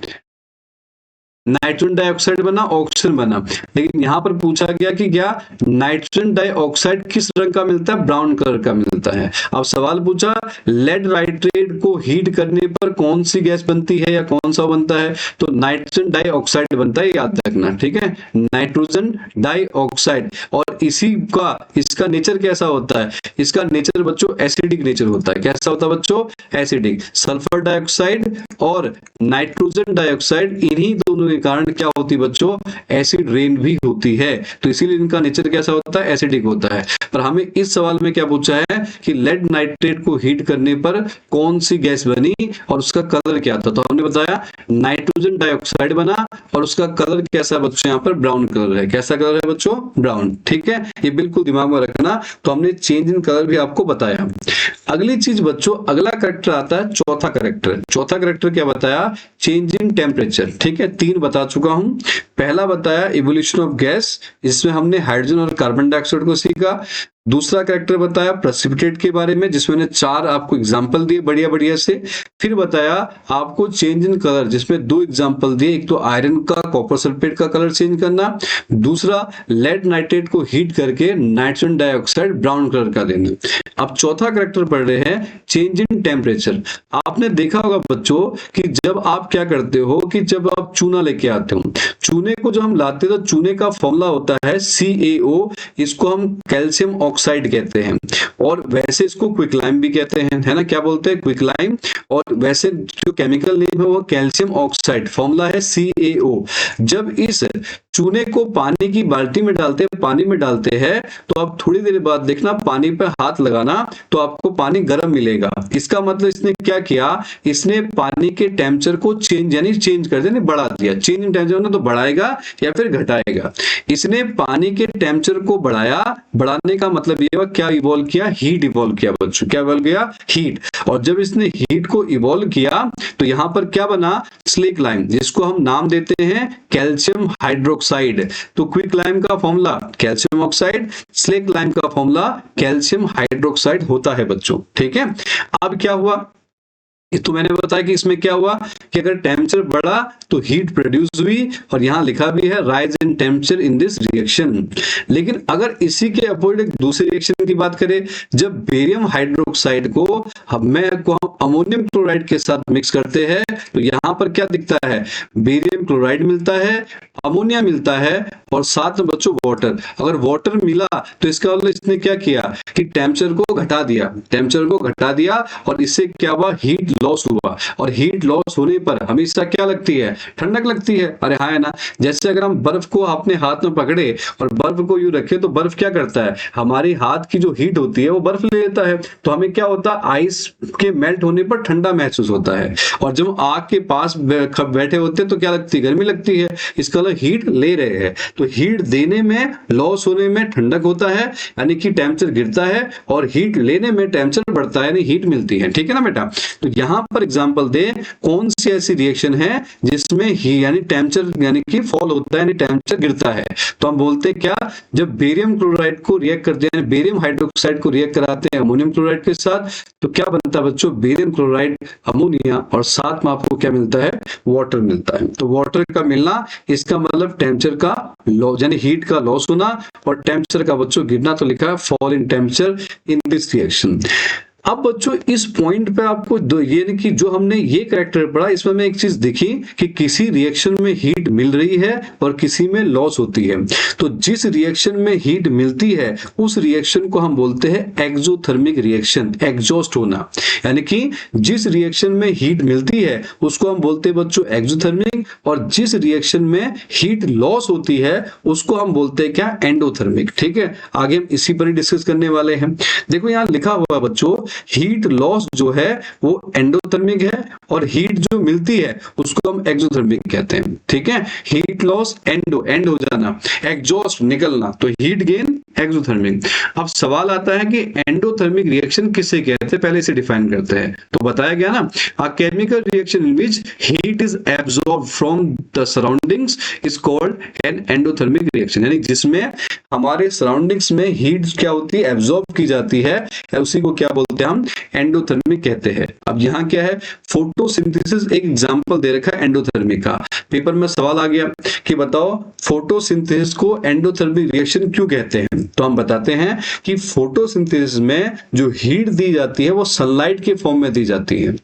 नाइट्रोजन डाइऑक्साइड बना, ऑक्सीजन बना। लेकिन यहां पर पूछा गया कि क्या नाइट्रोजन डाइऑक्साइड किस रंग का मिलता है? ब्राउन कलर का मिलता है। अब सवाल पूछा लेड नाइट्रेट को हीट करने पर कौन सी गैस बनती है या कौन सा बनता है? तो नाइट्रोजन डाइऑक्साइड बनता है, याद रखना। ठीक है, नाइट्रोजन डाइऑक्साइड। और इसका नेचर कैसा होता है? इसका नेचर बच्चों एसिडिक नेचर होता है। कैसा होता है बच्चों? एसिडिक। सल्फर डाइऑक्साइड और नाइट्रोजन डाइऑक्साइड, इन्हीं दोनों के कारण क्या होती है बच्चों, एसिड रेन भी होती है। तो इसीलिए इनका नेचर कैसा होता है, एसिडिक होता है। पर हमें इस सवाल में क्या पूछा है कि लेड नाइट्रेट को हीट करने पर कौन सी गैस बनी और उसका कलर क्या था। तो हमने बताया नाइट्रोजन डाइऑक्साइड बना और उसका कलर कैसा बच्चों, यहाँ पर ब्राउन कलर है। कैसा कलर है बच्चों, ब्राउन। ठीक है, ये बिल्कुल दिमाग में रखना। तो हमने चेंज इन कलर भी आपको बताया। अगली चीज बच्चों, अगला करेक्टर आता है चौथा करेक्टर। चौथा करेक्टर क्या बताया, चेंज इन टेम्परेचर। ठीक है, 3 बता चुका हूं। पहला बताया इवोल्यूशन ऑफ गैस, जिसमें हमने हाइड्रोजन और कार्बन डाइऑक्साइड को सीखा। दूसरा कैरेक्टर बताया प्रेसिपिटेट के बारे में, जिसमें मैंने 4 आपको एग्जांपल दिए बढ़िया बढ़िया से। फिर बताया आपको चेंज इन कलर, जिसमें 2 एग्जांपल दिए, एक तो आयरन का कॉपर सल्फेट का कलर चेंज करना, दूसरा लेड नाइट्रेट को हीट करके नाइट्रोजन डाइऑक्साइड ब्राउन कलर का देना। अब चौथा कैरेक्टर पढ़ रहे हैं चेंज इन टेम्परेचर। आपने देखा होगा बच्चों कि जब आप क्या करते हो कि जब आप चूना लेके आते हो, चूने को जब हम लाते हैं तो चूने का फॉर्मूला होता है CaO, इसको हम कैल्शियम ऑक्साइड कहते हैं, और वैसे इसको क्विकलाइम भी कहते हैं, है ना। क्या बोलते हैं, क्विकलाइम। और वैसे जो केमिकल नेम है वो कैल्शियम ऑक्साइड, फॉर्मूला है CaO। जब इस चूने को पानी की बाल्टी में डालते हैं तो आप थोड़ी देर बाद देखना पानी पे हाथ लगाना तो आपको पानी गर्म मिलेगा। इसका मतलब इसने क्या किया, इसने पानी के टेम्परेचर को चेंज कर दिया, बढ़ा दिया। चेंज इन टेम्परेचर ना तो बढ़ाएगा या फिर घटाएगा। इसने पानी के टेम्परेचर को बढ़ाया, बढ़ाने का मतलब ये हुआ क्या इवॉल्व किया, हीट इवॉल्व किया बच्चों। क्या इवॉल्व किया, हीट। और जब इसने हीट को इवॉल्व किया तो यहां पर क्या बना, स्लेक लाइम, जिसको हम नाम देते हैं कैल्शियम हाइड्रोक्साइड। तो क्विक लाइम का formula calcium oxide, slack lime का फॉर्मूला कैल्शियम हाइड्रोक्साइड होता है बच्चों। ठीक है, अब क्या हुआ, तो मैंने बताया कि इसमें क्या हुआ कि अगर टेम्परेचर बढ़ा तो हीट प्रोड्यूस हुई, और यहां लिखा भी है rise in temperature in this reaction. लेकिन अगर इसी के अपोजिट एक दूसरे रिएक्शन की बात करें, जब बेरियम हाइड्रोक्साइड को हम अमोनियम क्लोराइड के साथ मिक्स करते हैं तो यहां पर क्या दिखता है, बेरियम क्लोराइड मिलता है, अमोनिया मिलता है, और साथ में बच्चों वाटर। अगर वाटर मिला तो इसका मतलब इसने क्या किया कि टेम्परेचर को घटा दिया, और इससे क्या हुआ, हीट लॉस हुआ। और हीट लॉस होने पर हमेशा क्या लगती है, ठंडक लगती है। अरे हाँ, है ना। जैसे अगर हम बर्फ को अपने हाथ में पकड़े और बर्फ को यूं रखे तो बर्फ क्या करता है, हमारी हाथ की जो हीट होती है वो बर्फ ले लेता है। तो हमें क्या होता है, आइस के मेल्ट होने पर ठंडा महसूस होता है, और जब आग के पास बैठे होते हैं तो क्या लगती है, गर्मी लगती है। इसका मतलब हीट ले रहे हैं। तो हीट देने में, लॉस होने में ठंडक होता है, यानी कि टेम्परेचर गिरता है, और हीट लेने में टेम्परेचर बढ़ता है, यानी हीट मिलती है। ठीक है ना बेटा। तो यहां पर एग्जांपल दे, कौन सी ऐसी रिएक्शन है जिसमें ही यानी टेम्परेचर यानी कि फॉल होता है, यानी टेम्परेचर गिरता है। तो हम बोलते हैं क्या, जब बेरियम क्लोराइड को रिएक्ट करते हैं, बेरियम हाइड्रोक्साइड को रिएक्ट कराते हैं अमोनियम क्लोराइड के साथ, तो क्या बनता है बच्चों, बेरियम क्लोराइड, अमोनिया, और साथ में आपको क्या मिलता है, वाटर मिलता है। तो वाटर का मिलना, इसका मतलब टेम्परेचर का लॉस यानी हीट का लॉस होना, और टेम्परेचर का बच्चों गिरना। तो लिखा है fall in temperature in this reaction. अब बच्चों इस पॉइंट पे आपको ये कि जो हमने ये कैरेक्टर पढ़ा, इसमें हमें एक चीज दिखी कि किसी रिएक्शन में हीट मिल रही है और किसी में लॉस होती है। तो जिस रिएक्शन में हीट मिलती है उस रिएक्शन को हम बोलते हैं एक्सोथर्मिक रिएक्शन, एग्जॉस्ट होना। यानी कि जिस रिएक्शन में हीट मिलती है उसको हम बोलते हैं बच्चों एक्सोथर्मिक, और जिस रिएक्शन में हीट लॉस होती है उसको हम बोलते हैं क्या, एंडोथर्मिक। ठीक है, आगे हम इसी पर ही डिस्कस करने वाले हैं। देखो यहाँ लिखा हुआ बच्चों, हीट लॉस जो है वो एंडोथर्मिक है, और हीट जो मिलती है उसको हम एक्सोथर्मिक कहते हैं। ठीक है, हीट लॉस एंड हो जाना, एग्जॉस्ट निकलना, तो हीट गेन एक्सोथर्मिक। अब सवाल आता है कि एंडोथर्मिक रिएक्शन किसे कहते हैं, पहले इसे डिफाइन करते हैं। तो बताया गया ना, अ chemical reaction in which heat is absorbed from the surroundings is called an endothermic reaction. यानी जिसमें हमारे सराउंडिंग्स में हीट क्या होती है, एब्सॉर्ब की जाती है, उसी को क्या बोलते हैं, हम एंडोथर्मिक कहते हैं। अब यहाँ क्या है, फोटोसिंथेसिस एक एग्जांपल दे रखा है एंडोथर्मिक का। पेपर में सवाल आ गया कि बताओ फोटोसिंथेसिस को एंडोथर्मिक रिएक्शन क्यों कहते हैं। तो हम बताते हैं कि फोटोसिंथेसिस में जो हीट दी जाती है वो सनलाइट के फॉर्म में दी जाती है।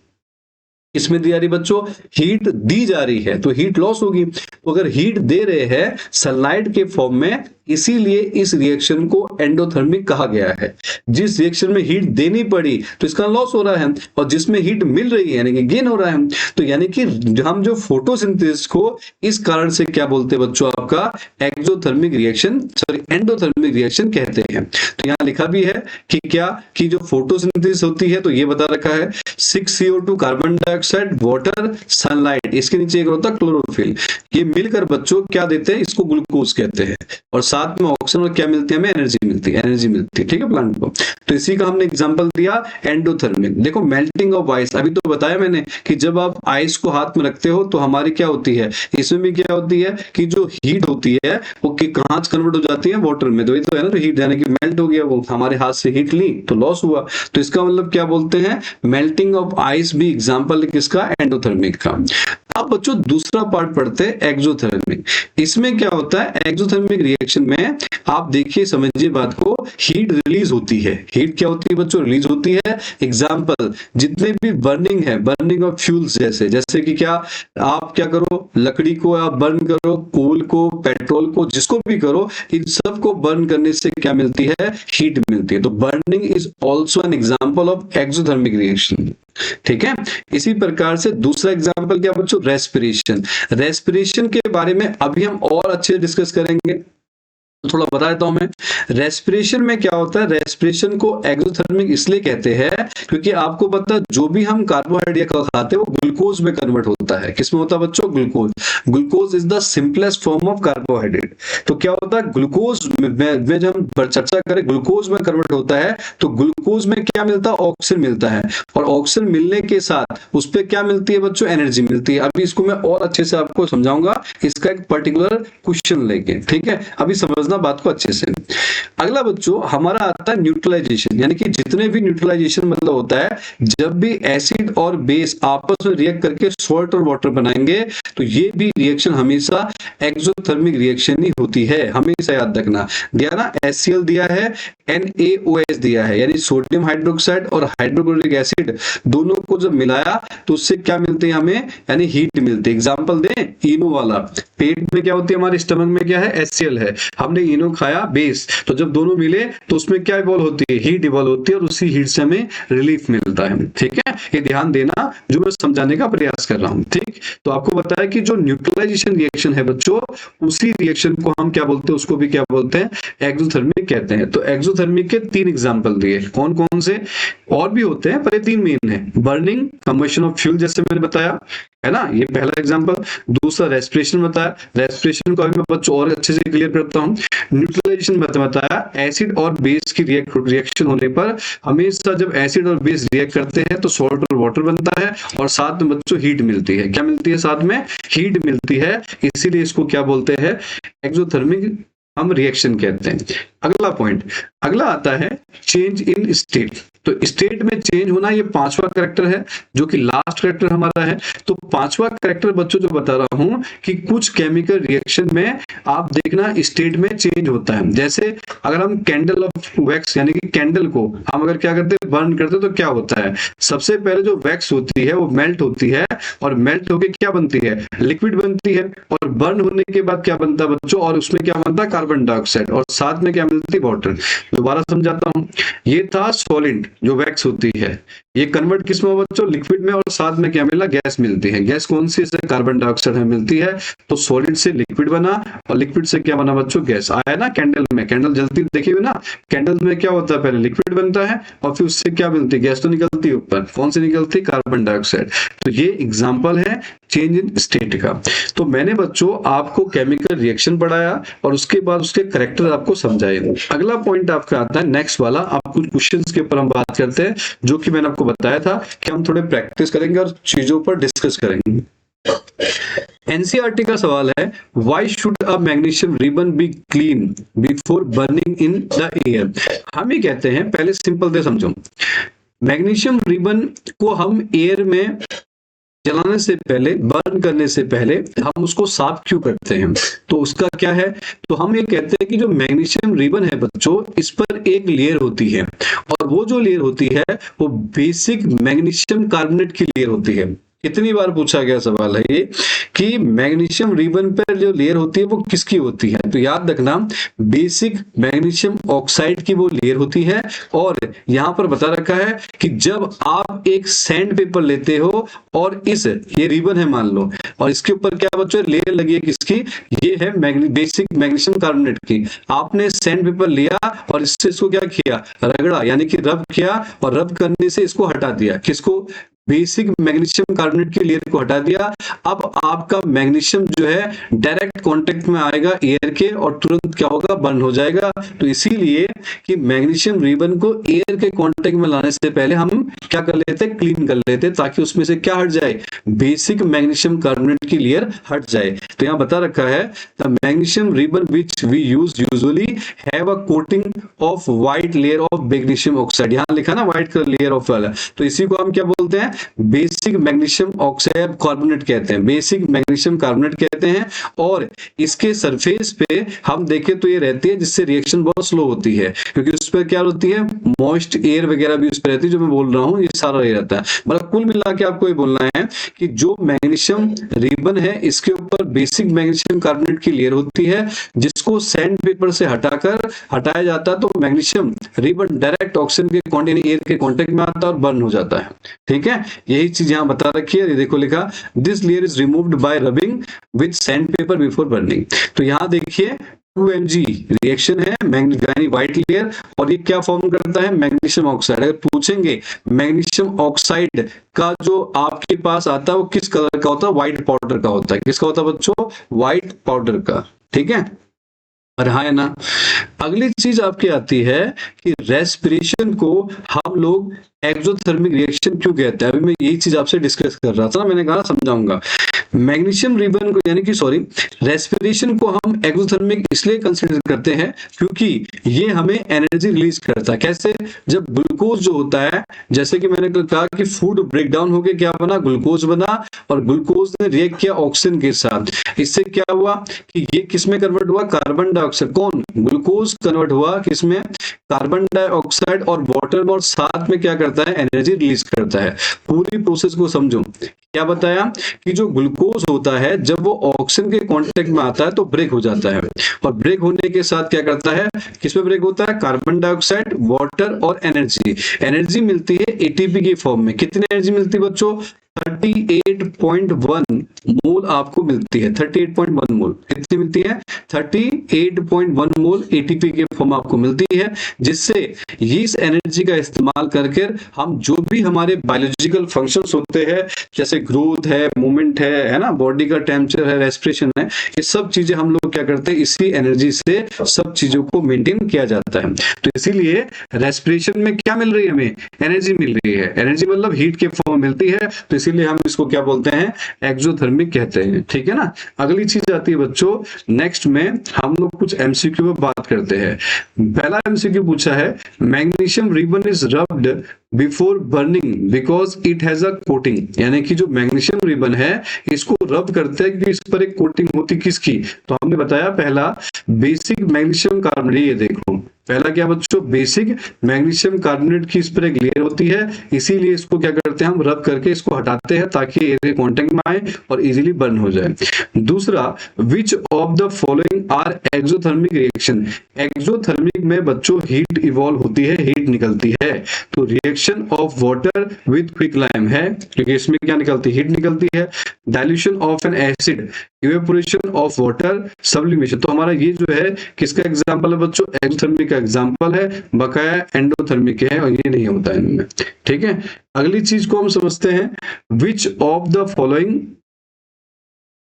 किसमें दी जा रही है बच्चों? हीट दी जा रही है तो हीट लॉस होगी। तो अगर हीट दे रहे हैं सनलाइट के फॉर्म में, इसीलिए इस रिएक्शन को एंडोथर्मिक कहा गया है। जिस रिएक्शन में हीट देनी पड़ी तो इसका लॉस हो रहा है, और जिसमें हीट मिल रही है यानी कि गेन हो रहा है। तो यानी कि हम जो फोटोसिंथेसिस को इस कारण से क्या बोलते हैं बच्चों? आपका exothermic reaction, sorry endothermic reaction कहते हैं। तो यहाँ लिखा भी है कि क्या कि जो फोटोसिंथेसिस होती है, तो ये बता रखा है 6CO2 carbon dioxide water sunlight, इसके नीचे एक होता है क्लोरोफिल, ये मिलकर बच्चों क्या देते हैं? इसको ग्लूकोज कहते हैं। और साथ में ऑक्सीजन और क्या मिलती है? हमें एनर्जी मिलती है, एनर्जी मिलती है, ठीक है, प्लांट को। तो इसी का हमने एग्जांपल दिया एंडोथर्मिक। देखो मेल्टिंग ऑफ आइस, अभी तो बताया मैंने कि जब आप आइस को हाथ में रखते हो तो हमारी क्या होती है, इसमें भी क्या होती है कि जो हीट होती है वो कहां से कन्वर्ट हो जाती है? वाटर में। तो ये तो है ना, तो हीट यानी कि मेल्ट हो गया, वो हमारे हाथ से हीट ली तो लॉस हुआ। तो इसका मतलब क्या बोलते हैं? मेल्टिंग ऑफ आइस भी एग्जांपल है किसका? एंडोथर्मिक का। अब बच्चों दूसरा पार्ट पढ़ते हैं एक्सोथर्मिक। इसमें क्या होता है? एक्सोथर्मिक रिएक्शन में आप देखिए, समझिए बात को, हीट रिलीज होती है। हीट क्या होती है बच्चों? रिलीज होती है। एग्जांपल जितने भी बर्निंग है, बर्निंग ऑफ फ्यूल्स, जैसे कि क्या आप क्या करो, लकड़ी को आप बर्न करो, कोल को, पेट्रोल को, जिसको भी करो, इन सब को बर्न करने से क्या मिलती है? हीट मिलती है। तो burning is also an example of exothermic reaction, ठीक है। इसी प्रकार से दूसरा एग्जांपल क्या बच्चों? रेस्पिरेशन। रेस्पिरेशन के बारे में अभी हम और अच्छे डिस्कस करेंगे, थोड़ा बता देता हूं मैं। रेस्पिरेशन में क्या होता है? रेस्पिरेशन को एक्सोथर्मिक इसलिए कहते हैं क्योंकि आपको पता है जो भी हम कार्बोहाइड्रेट खाते हैं वो ग्लूकोज में कन्वर्ट होता है। किसमें होता है बच्चों? Glucose. Glucose is the simplest form of carbohydrate. तो क्या होता है? ग्लूकोज में जब हम चर्चा करें, ग्लूकोज में कन्वर्ट होता है तो ग्लूकोज में क्या मिलता है? ऑक्सीजन मिलता है, और ऑक्सीजन मिलने के साथ उस पर क्या मिलती है बच्चों? एनर्जी मिलती है। अभी इसको मैं और अच्छे से आपको समझाऊंगा, इसका एक पर्टिकुलर क्वेश्चन लेके, ठीक है। अभी समझ बात को अच्छे से। अगला बच्चों हमारा आता है न्यूट्रलाइजेशन, यानी कि जितने भी न्यूट्रलाइजेशन मतलब होता है जब भी एसिड और बेस आपस में रिएक्ट करके सॉल्ट और वाटर बनाएंगे, तो ये भी रिएक्शन हमेशा एक्सोथर्मिक रिएक्शन ही होती है। हमेशा याद रखना। दिया ना, HCl दिया है, NaOH दिया है, यानी सोडियम हाइड्रोक्साइड और हाइड्रोक्लोरिक एसिड दोनों को जब मिलाया तो उससे क्या मिलते हैं हमें? यानी हीट मिलती है। एग्जांपल दें, इनो वाला। पेट में क्या होती है? हमारे स्टमक में क्या है? HCl है, हमने इनो खाया, बेस, तो जब दोनों मिले तो उसमें क्या इवॉल्व होती है? हीट इवॉल्व होती है, और उसी हीट से हमें रिलीफ मिलता है, ठीक है। ये ध्यान देना जो मैं समझाने का प्रयास कर रहा हूं, ठीक। तो आपको बताया कि जो न्यूट्रलाइजेशन रिएक्शन है बच्चों, उसी रिएक्शन को हम क्या बोलते हैं? उसको भी क्या बोलते हैं? एक्सोथर्मिक कहते हैं। तो एक्सोथर्मिक के 3 एग्जांपल दिए, कौन कौन से? और भी होते हैं पर ये 3 मेन है। बर्निंग, कंबशन ऑफ फ्यूल, जैसे मैंने बताया, है ना, ये पहला एग्जांपल। दूसरा रेस्पिरेशन बताया, रेस्पिरेशन को अभी मैं बच्चों और अच्छे से क्लियर करता हूं। न्यूट्रलाइजेशन बताया, एसिड और बेस की रिएक्शन होने पर हमेशा जब एसिड और बेस रिएक्ट करते हैं तो सॉल्ट और वाटर बनता है, और साथ में बच्चों हीट मिलती है। क्या मिलती है? साथ में हीट मिलती है, इसीलिए इसको क्या बोलते हैं? एक्सोथर्मिक हम रिएक्शन कहते हैं। अगला पॉइंट, अगला आता है चेंज इन स्टेट। तो स्टेट में चेंज होना, ये 5वां कैरेक्टर है जो कि लास्ट कैरेक्टर हमारा है। तो 5वां कैरेक्टर बच्चों जो बता रहा हूं कि कुछ केमिकल रिएक्शन में आप देखना स्टेट में चेंज होता है। जैसे अगर हम कैंडल ऑफ वैक्स, यानी कि कैंडल को हम अगर क्या करते हैं? बर्न करते हैं, तो क्या होता है? सबसे पहले जो वैक्स होती है वो मेल्ट होती है, और मेल्ट होकर क्या बनती है? लिक्विड बनती है, और बर्न होने के बाद क्या बनता है बच्चों? और उसमें क्या बनता है? कार्बन डाइऑक्साइड, और साथ में क्या मिलती है? वाटर। दोबारा समझाता हूं, ये था सॉलिड जो वैक्स होती है, ये कन्वर्ट किस में बच्चों? लिक्विड में, और साथ में क्या मिला? गैस मिलती है। गैस कौन सी? से कार्बन डाइऑक्साइड में मिलती है। तो सॉलिड से लिक्विड बना, और लिक्विड से क्या बना बच्चों? गैस। आया ना कैंडल में, कैंडल जलती देखिए ना, कैंडल में क्या होता है? पहले लिक्विड बनता है, और फिर उससे क्या मिलती है? गैस तो निकलती है ऊपर। कौन सी निकलती? Carbon dioxide. तो ये एग्जाम्पल है चेंज इन स्टेट का। तो मैंने बच्चों आपको केमिकल रिएक्शन पढ़ाया, और उसके बाद उसके कैरेक्टर आपको समझाए। अगला पॉइंट आपका आता है नेक्स्ट वाला। आप कुछ क्वेश्चंस के ऊपर हम बात करते हैं, जो कि मैंने आपको बताया था कि हम थोड़े प्रैक्टिस करेंगे और चीजों पर डिस्कस करेंगे। एनसीईआरटी का सवाल है, why should a magnesium ribbon be clean before burning in the air. हम ये कहते हैं, पहले सिंपल से समझो, मैग्नीशियम रिबन को हम एयर में जलाने से पहले, बर्न करने से पहले हम उसको साफ क्यों करते हैं? तो उसका क्या है? तो हम ये कहते हैं कि जो मैग्नीशियम रिबन है बच्चों, इस पर एक लेयर होती है, और वो जो लेयर होती है वो बेसिक मैग्नीशियम कार्बोनेट की लेयर होती है। कितनी बार पूछा गया सवाल है ये कि मैग्नीशियम रिबन पर जो लेयर होती है वो किसकी होती है। तो याद रखना बेसिक मैग्नीशियम ऑक्साइड की वो लेयर होती है। और यहां पर बता रखा है कि जब आप एक सैंड पेपर लेते हो और ये रिबन है मान लो, और इसके ऊपर क्या बच्चों लेयर लगी है किसकी, ये है बेसिक मैग्नीशियम कार्बोनेट की। आपने सैंड पेपर लिया और इससे इसको क्या किया, रगड़ा, यानी कि रब किया, और रब करने से इसको हटा दिया, किसको, बेसिक मैग्नीशियम कार्बोनेट की लेयर को हटा दिया। अब आपका मैग्नीशियम जो है डायरेक्ट कांटेक्ट में आएगा एयर के और तुरंत क्या होगा, बर्न हो जाएगा। तो इसीलिए कि मैग्नीशियम रिबन को एयर के कांटेक्ट में लाने से पहले हम क्या कर लेते हैं, क्लीन कर लेते हैं, ताकि उसमें से क्या हट जाए, बेसिक मैग्नीशियम कार्बोनेट की लेयर हट जाए। तो यहाँ बता रखा है the magnesium ribbon which we use usually have a coating of white layer of magnesium oxide. यहाँ लिखा ना व्हाइट कलर लेयर ऑफ वाला, तो इसी को हम क्या बोलते हैं, बेसिक मैग्नीशियम ऑक्साइड कार्बोनेट कहते हैं, बेसिक मैग्नीशियम कार्बोनेट कहते हैं। और इसके सरफेस पे हम देखें तो ये रहती है, जिससे रिएक्शन बहुत स्लो होती है, क्योंकि उस पर क्या होती है, मॉइस्ट एयर वगैरह भी उस पर रहती है। जो मैं बोल रहा हूँ ये सारा ये रहता है। मतलब कुल मिला के आपको ये बोलना है कि जो मैग्नीशियम रिबन है इसके ऊपर बेसिक मैग्नीशियम कार्बोनेट की लेयर होती है, जिसको सैंड पेपर से हटाया जाता है, तो मैग्नीशियम रिबन डायरेक्ट ऑक्सीजन के कांटेक्ट, एयर के कांटेक्ट में आता है और बर्न हो जाता है। ठीक है, यही चीज यहाँ बता रखी है। ये देखो लिखा, this layer is removed by rubbing with sand paper before burning. तो यहाँ देखिए 2Mg रिएक्शन है, मैग्नीशियम व्हाइट लेयर, और ये क्या फॉर्म करता है, मैग्नीशियम ऑक्साइड। अगर पूछेंगे मैग्नीशियम ऑक्साइड का जो आपके पास आता है वो किस कलर का होता है, व्हाइट पाउडर का होता है। किसका होता है बच्चों, व्हाइट पाउडर का। ठीक है, और हाँ है ना। अगली चीज आपकी आती है कि रेस्पिरेशन को हम लोग एक्सोथर्मिक रिएक्शन क्यों कहते हैं। अभी मैं यही चीज आपसे डिस्कस कर रहा था ना, मैंने कहा समझाऊंगा। मैग्नीशियम रिबन को यानी कि रेस्पिरेशन को हम एक्सोथर्मिक इसलिए कंसीडर करते हैं क्योंकि ये हमें एनर्जी रिलीज करता है। कैसे, जब ग्लूकोज जो होता है, जैसे कि मैंने कहा कि फूड ब्रेक डाउन होकर क्या बना, ग्लूकोज बना, और ग्लूकोज ने रिएक्ट किया ऑक्सीजन के साथ। इससे क्या हुआ कि ये किसमें कन्वर्ट हुआ, कार्बन डाइऑक्साइड, कौन, ग्लूकोज कन्वर्ट हुआ किसमें, कार्बन डाइऑक्साइड और वाटर में, और साथ में क्या करता है, एनर्जी रिलीज करता है। पूरी प्रोसेस को समझो। क्या बताया कि जो ग्लूकोज होता है जब वो ऑक्सीजन के कांटेक्ट में आता है तो ब्रेक हो जाता है, और ब्रेक होने के साथ क्या करता है, किसमें ब्रेक होता है, कार्बन डाइऑक्साइड, वाटर और एनर्जी मिलती है एटीपी की फॉर्म में। कितनी एनर्जी मिलती है बच्चों, 38.1 मोल आपको मिलती है। 38.1 मोल कितनी मिलती है, 38.1 मोल एटीपी के फॉर्म आपको मिलती है, जिससे इस एनर्जी का इस्तेमाल करके हम जो भी हमारे बायोलॉजिकल फंक्शंस होते हैं, जैसे ग्रोथ है, मूवमेंट है ना, बॉडी का टेम्परेचर है, रेस्पिरेशन है, ये सब चीजें हम लोग क्या करते हैं, इसी एनर्जी से सब चीजों को मेंटेन किया जाता है। तो इसीलिए रेस्पिरेशन में क्या मिल रही है, हमें एनर्जी मिल रही है। एनर्जी मतलब हीट के फॉर्म में मिलती है, तो इसीलिए हम इसको क्या बोलते हैं, एक्सोथर्मिक कहते हैं। ठीक है ना। अगली चीज आती है बच्चों, नेक्स्ट में हम लोग कुछ एमसीक्यू पर बात करते हैं। पहला एमसीक्यू पूछा है, magnesium ribbon is rubbed before burning because it has a coating. यानी कि जो मैग्नीशियम रिबन है इसको रब करते हैं क्योंकि इस पर एक कोटिंग होती किसकी, तो हमने बताया पहला बेसिक मैग्नीशियम कार्बोनेट। ये देखो पहला क्या बच्चों, बेसिक मैग्नीशियम कार्बोनेट की इस पर एक लेयर होती है, इसीलिए इसको क्या करते हैं, हम रब करके इसको हटाते हैं ताकि एयर के कांटेक्ट में आए और इजीली बर्न हो जाए। दूसरा, which of the following are exothermic reaction. Exothermic में बच्चों हीट इवॉल्व होती है, हीट निकलती है। तो reaction of water with quicklime है, क्योंकि इसमें क्या निकलती है, हीट निकलती है। Dilution of N acid, evaporation of water, sublimation. तो हमारा ये जो है किसका एग्जांपल है बच्चों, एक्सोथर्मिक का एग्जांपल है, बकाया एंडोथर्मिक है, और ये नहीं होता है इनमें। ठीक है। अगली चीज को हम समझते हैं, विच of the following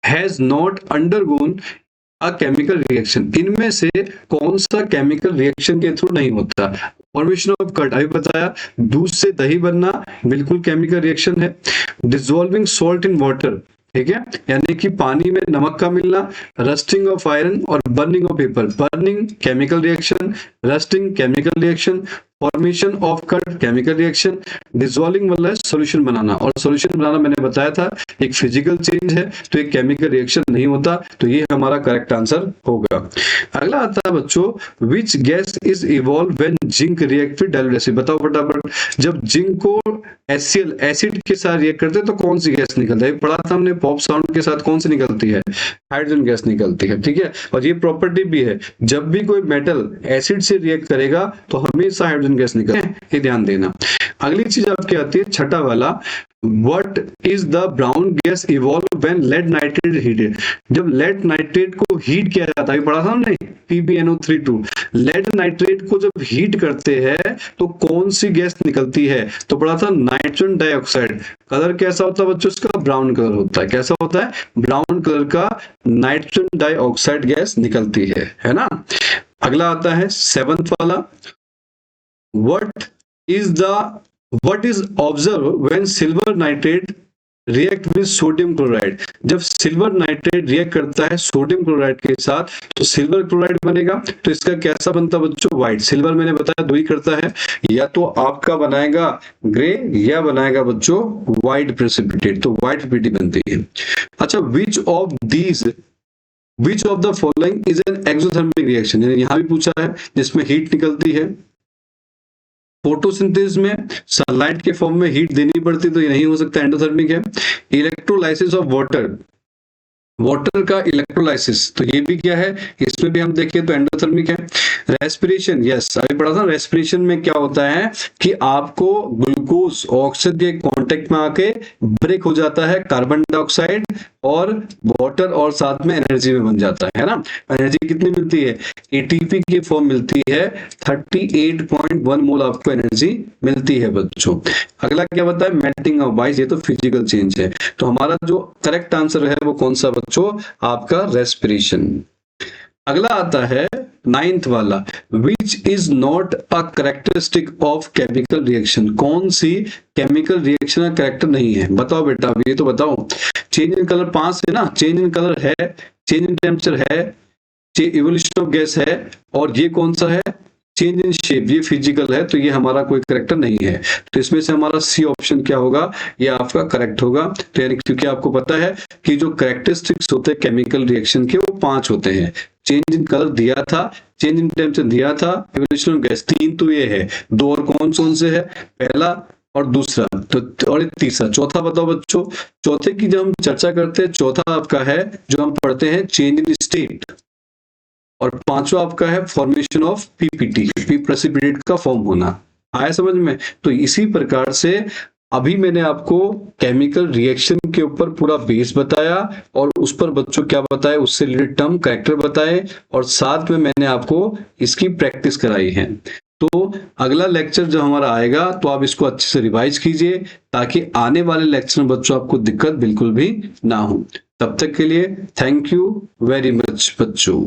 has not undergone a chemical reaction. इनमें से कौन सा केमिकल रिएक्शन के थ्रू नहीं होता। फॉर्मेशन ऑफ कर्ड अभी बताया, दूध से दही बनना बिल्कुल केमिकल रिएक्शन है। डिसॉल्विंग सॉल्ट इन वाटर, ठीक है, यानी कि पानी में नमक का मिलना। रस्टिंग ऑफ आयरन और burning of paper, burning chemical reaction, rusting chemical reaction. Formation of cut chemical reaction, dissolving मतलब सॉल्यूशन बनाना, और सॉल्यूशन बनाना मैंने बताया था एक फिजिकल चेंज है, तो एक केमिकल रिएक्शन नहीं होता, तो ये हमारा करेक्ट आंसर होगा। अगला आता है बच्चों which gas is evolve when zinc react with diluted acid. बताओ फटाफट, जब जिंक को HCl एसिड के साथ रिएक्ट करते हैं तो कौन सी गैस निकलती है? पढ़ा था हमने पॉप साउंड के साथ कौन सी निकलती है? हाइड्रोजन गैस निकलती है, ठीक है। और ये प्रॉपर्टी भी है, जब भी कोई मेटल एसिड से रिएक्ट करेगा तो हमेशा हाइड्रोजन गैस निकलती है, ये ध्यान देना। अगली चीज आपकी आती है छठा वाला, What is the brown gas evolve when lead nitrate heated? जब लेड नाइट्रेट को हीट किया जाता है, पढ़ा था हमने PbNO32, लेड नाइट्रेट को जब हीट करते हैं तो कौन सी गैस निकलती है? तो पढ़ा था नाइट्रोजन डाइऑक्साइड। कलर कैसा होता है बच्चों इसका? ब्राउन कलर होता है। कैसा होता है? ब्राउन कलर का नाइट्रोजन डाइऑक्साइड गैस निकलती है ना। अगला आता है सेवंथ वाला, What is observed when silver nitrate react with sodium chloride? जब सिल्वर नाइट्रेट रिएक्ट करता है सोडियम क्लोराइड के साथ तो सिल्वर क्लोराइड बनेगा, तो इसका कैसा बनता है बच्चों? व्हाइट। सिल्वर मैंने बताया दो ही करता है, या तो आपका बनाएगा ग्रे या बनाएगा बच्चों व्हाइट प्रेसिपिटेट, तो व्हाइट प्रेसिपिटेट बनती है। अच्छा, विच of the following is an exothermic reaction? यहां भी पूछा है जिसमें हीट निकलती है। फोटोसिंथेसिस में सनलाइट के फॉर्म में हीट देनी पड़ती, तो ये नहीं हो सकता, एंडोथर्मिक है। इलेक्ट्रोलाइसिस ऑफ वाटर का इलेक्ट्रोलाइसिस, तो ये भी क्या है? इसमें भी हम देखें तो एंडोथर्मिक है। रेस्पिरेशन, यस अभी पढ़ा था, रेस्पिरेशन में क्या होता है कि आपको ग्लूकोज ऑक्सीजन के कांटेक्ट में आके ब्रेक हो जाता है कार्बन डाइऑक्साइड और वाटर, और साथ में एनर्जी में बन जाता है ना। एनर्जी कितनी मिलती है? एटीपी की फॉर्म मिलती है, 38.1 मोल आपको एनर्जी मिलती है बच्चों। अगला क्या बताया? मेल्टिंग ऑफ आइस, ये तो फिजिकल चेंज है। तो हमारा जो करेक्ट आंसर है वो कौन सा बच्चों? आपका रेस्पिरेशन। अगला आता है नाइन्थ वाला, which is not a characteristic of chemical reaction? कौन सी केमिकल रिएक्शन का कैरेक्टर नहीं है? बताओ बेटा, ये तो बताओ। चेंज इन कलर 5 है ना, चेंज इन कलर है, चेंज इन टेम्परेचर है, इवोल्यूशन ऑफ गैस है, और ये कौन सा है? चेंज इन शेप, ये फिजिकल है, तो ये हमारा कोई करेक्टर नहीं है। तो इसमें से हमारा सी ऑप्शन क्या होगा? ये आपका करेक्ट होगा। तो यानी क्योंकि आपको पता है कि जो कैरेक्टरिस्टिक्स होते हैं केमिकल रिएक्शन के वो 5 होते हैं। चेंज इन कलर दिया था, चेंज इन टेम्परेचर दिया था, इवोल्यूशन ऑफ गैस 3 तो ये है, 2 और कौन से है? पहला और दूसरा, तो और तीसरा। चौथा बताओ बच्चों, चौथे की जब हम चर्चा करते हैं, चौथा आपका है जो हम पढ़ते हैं चेंज इन स्टेट, और पांचवा आपका है फॉर्मेशन ऑफ पीपीटी, प्रेसिपिटेट का फॉर्म होना। आया समझ में? तो इसी प्रकार से अभी मैंने आपको केमिकल रिएक्शन के ऊपर पूरा बेस बताया, और उस पर बच्चों क्या बताया, उससे रिलेटेड टर्म कैरेक्टर बताए, और साथ में मैंने आपको इसकी प्रैक्टिस कराई है। तो अगला लेक्चर जो हमारा आएगा तो आप इसको अच्छे से रिवाइज कीजिए, ताकि आने वाले लेक्चर में बच्चों आपको दिक्कत बिल्कुल भी ना हो। तब तक के लिए थैंक यू वेरी मच बच्चों।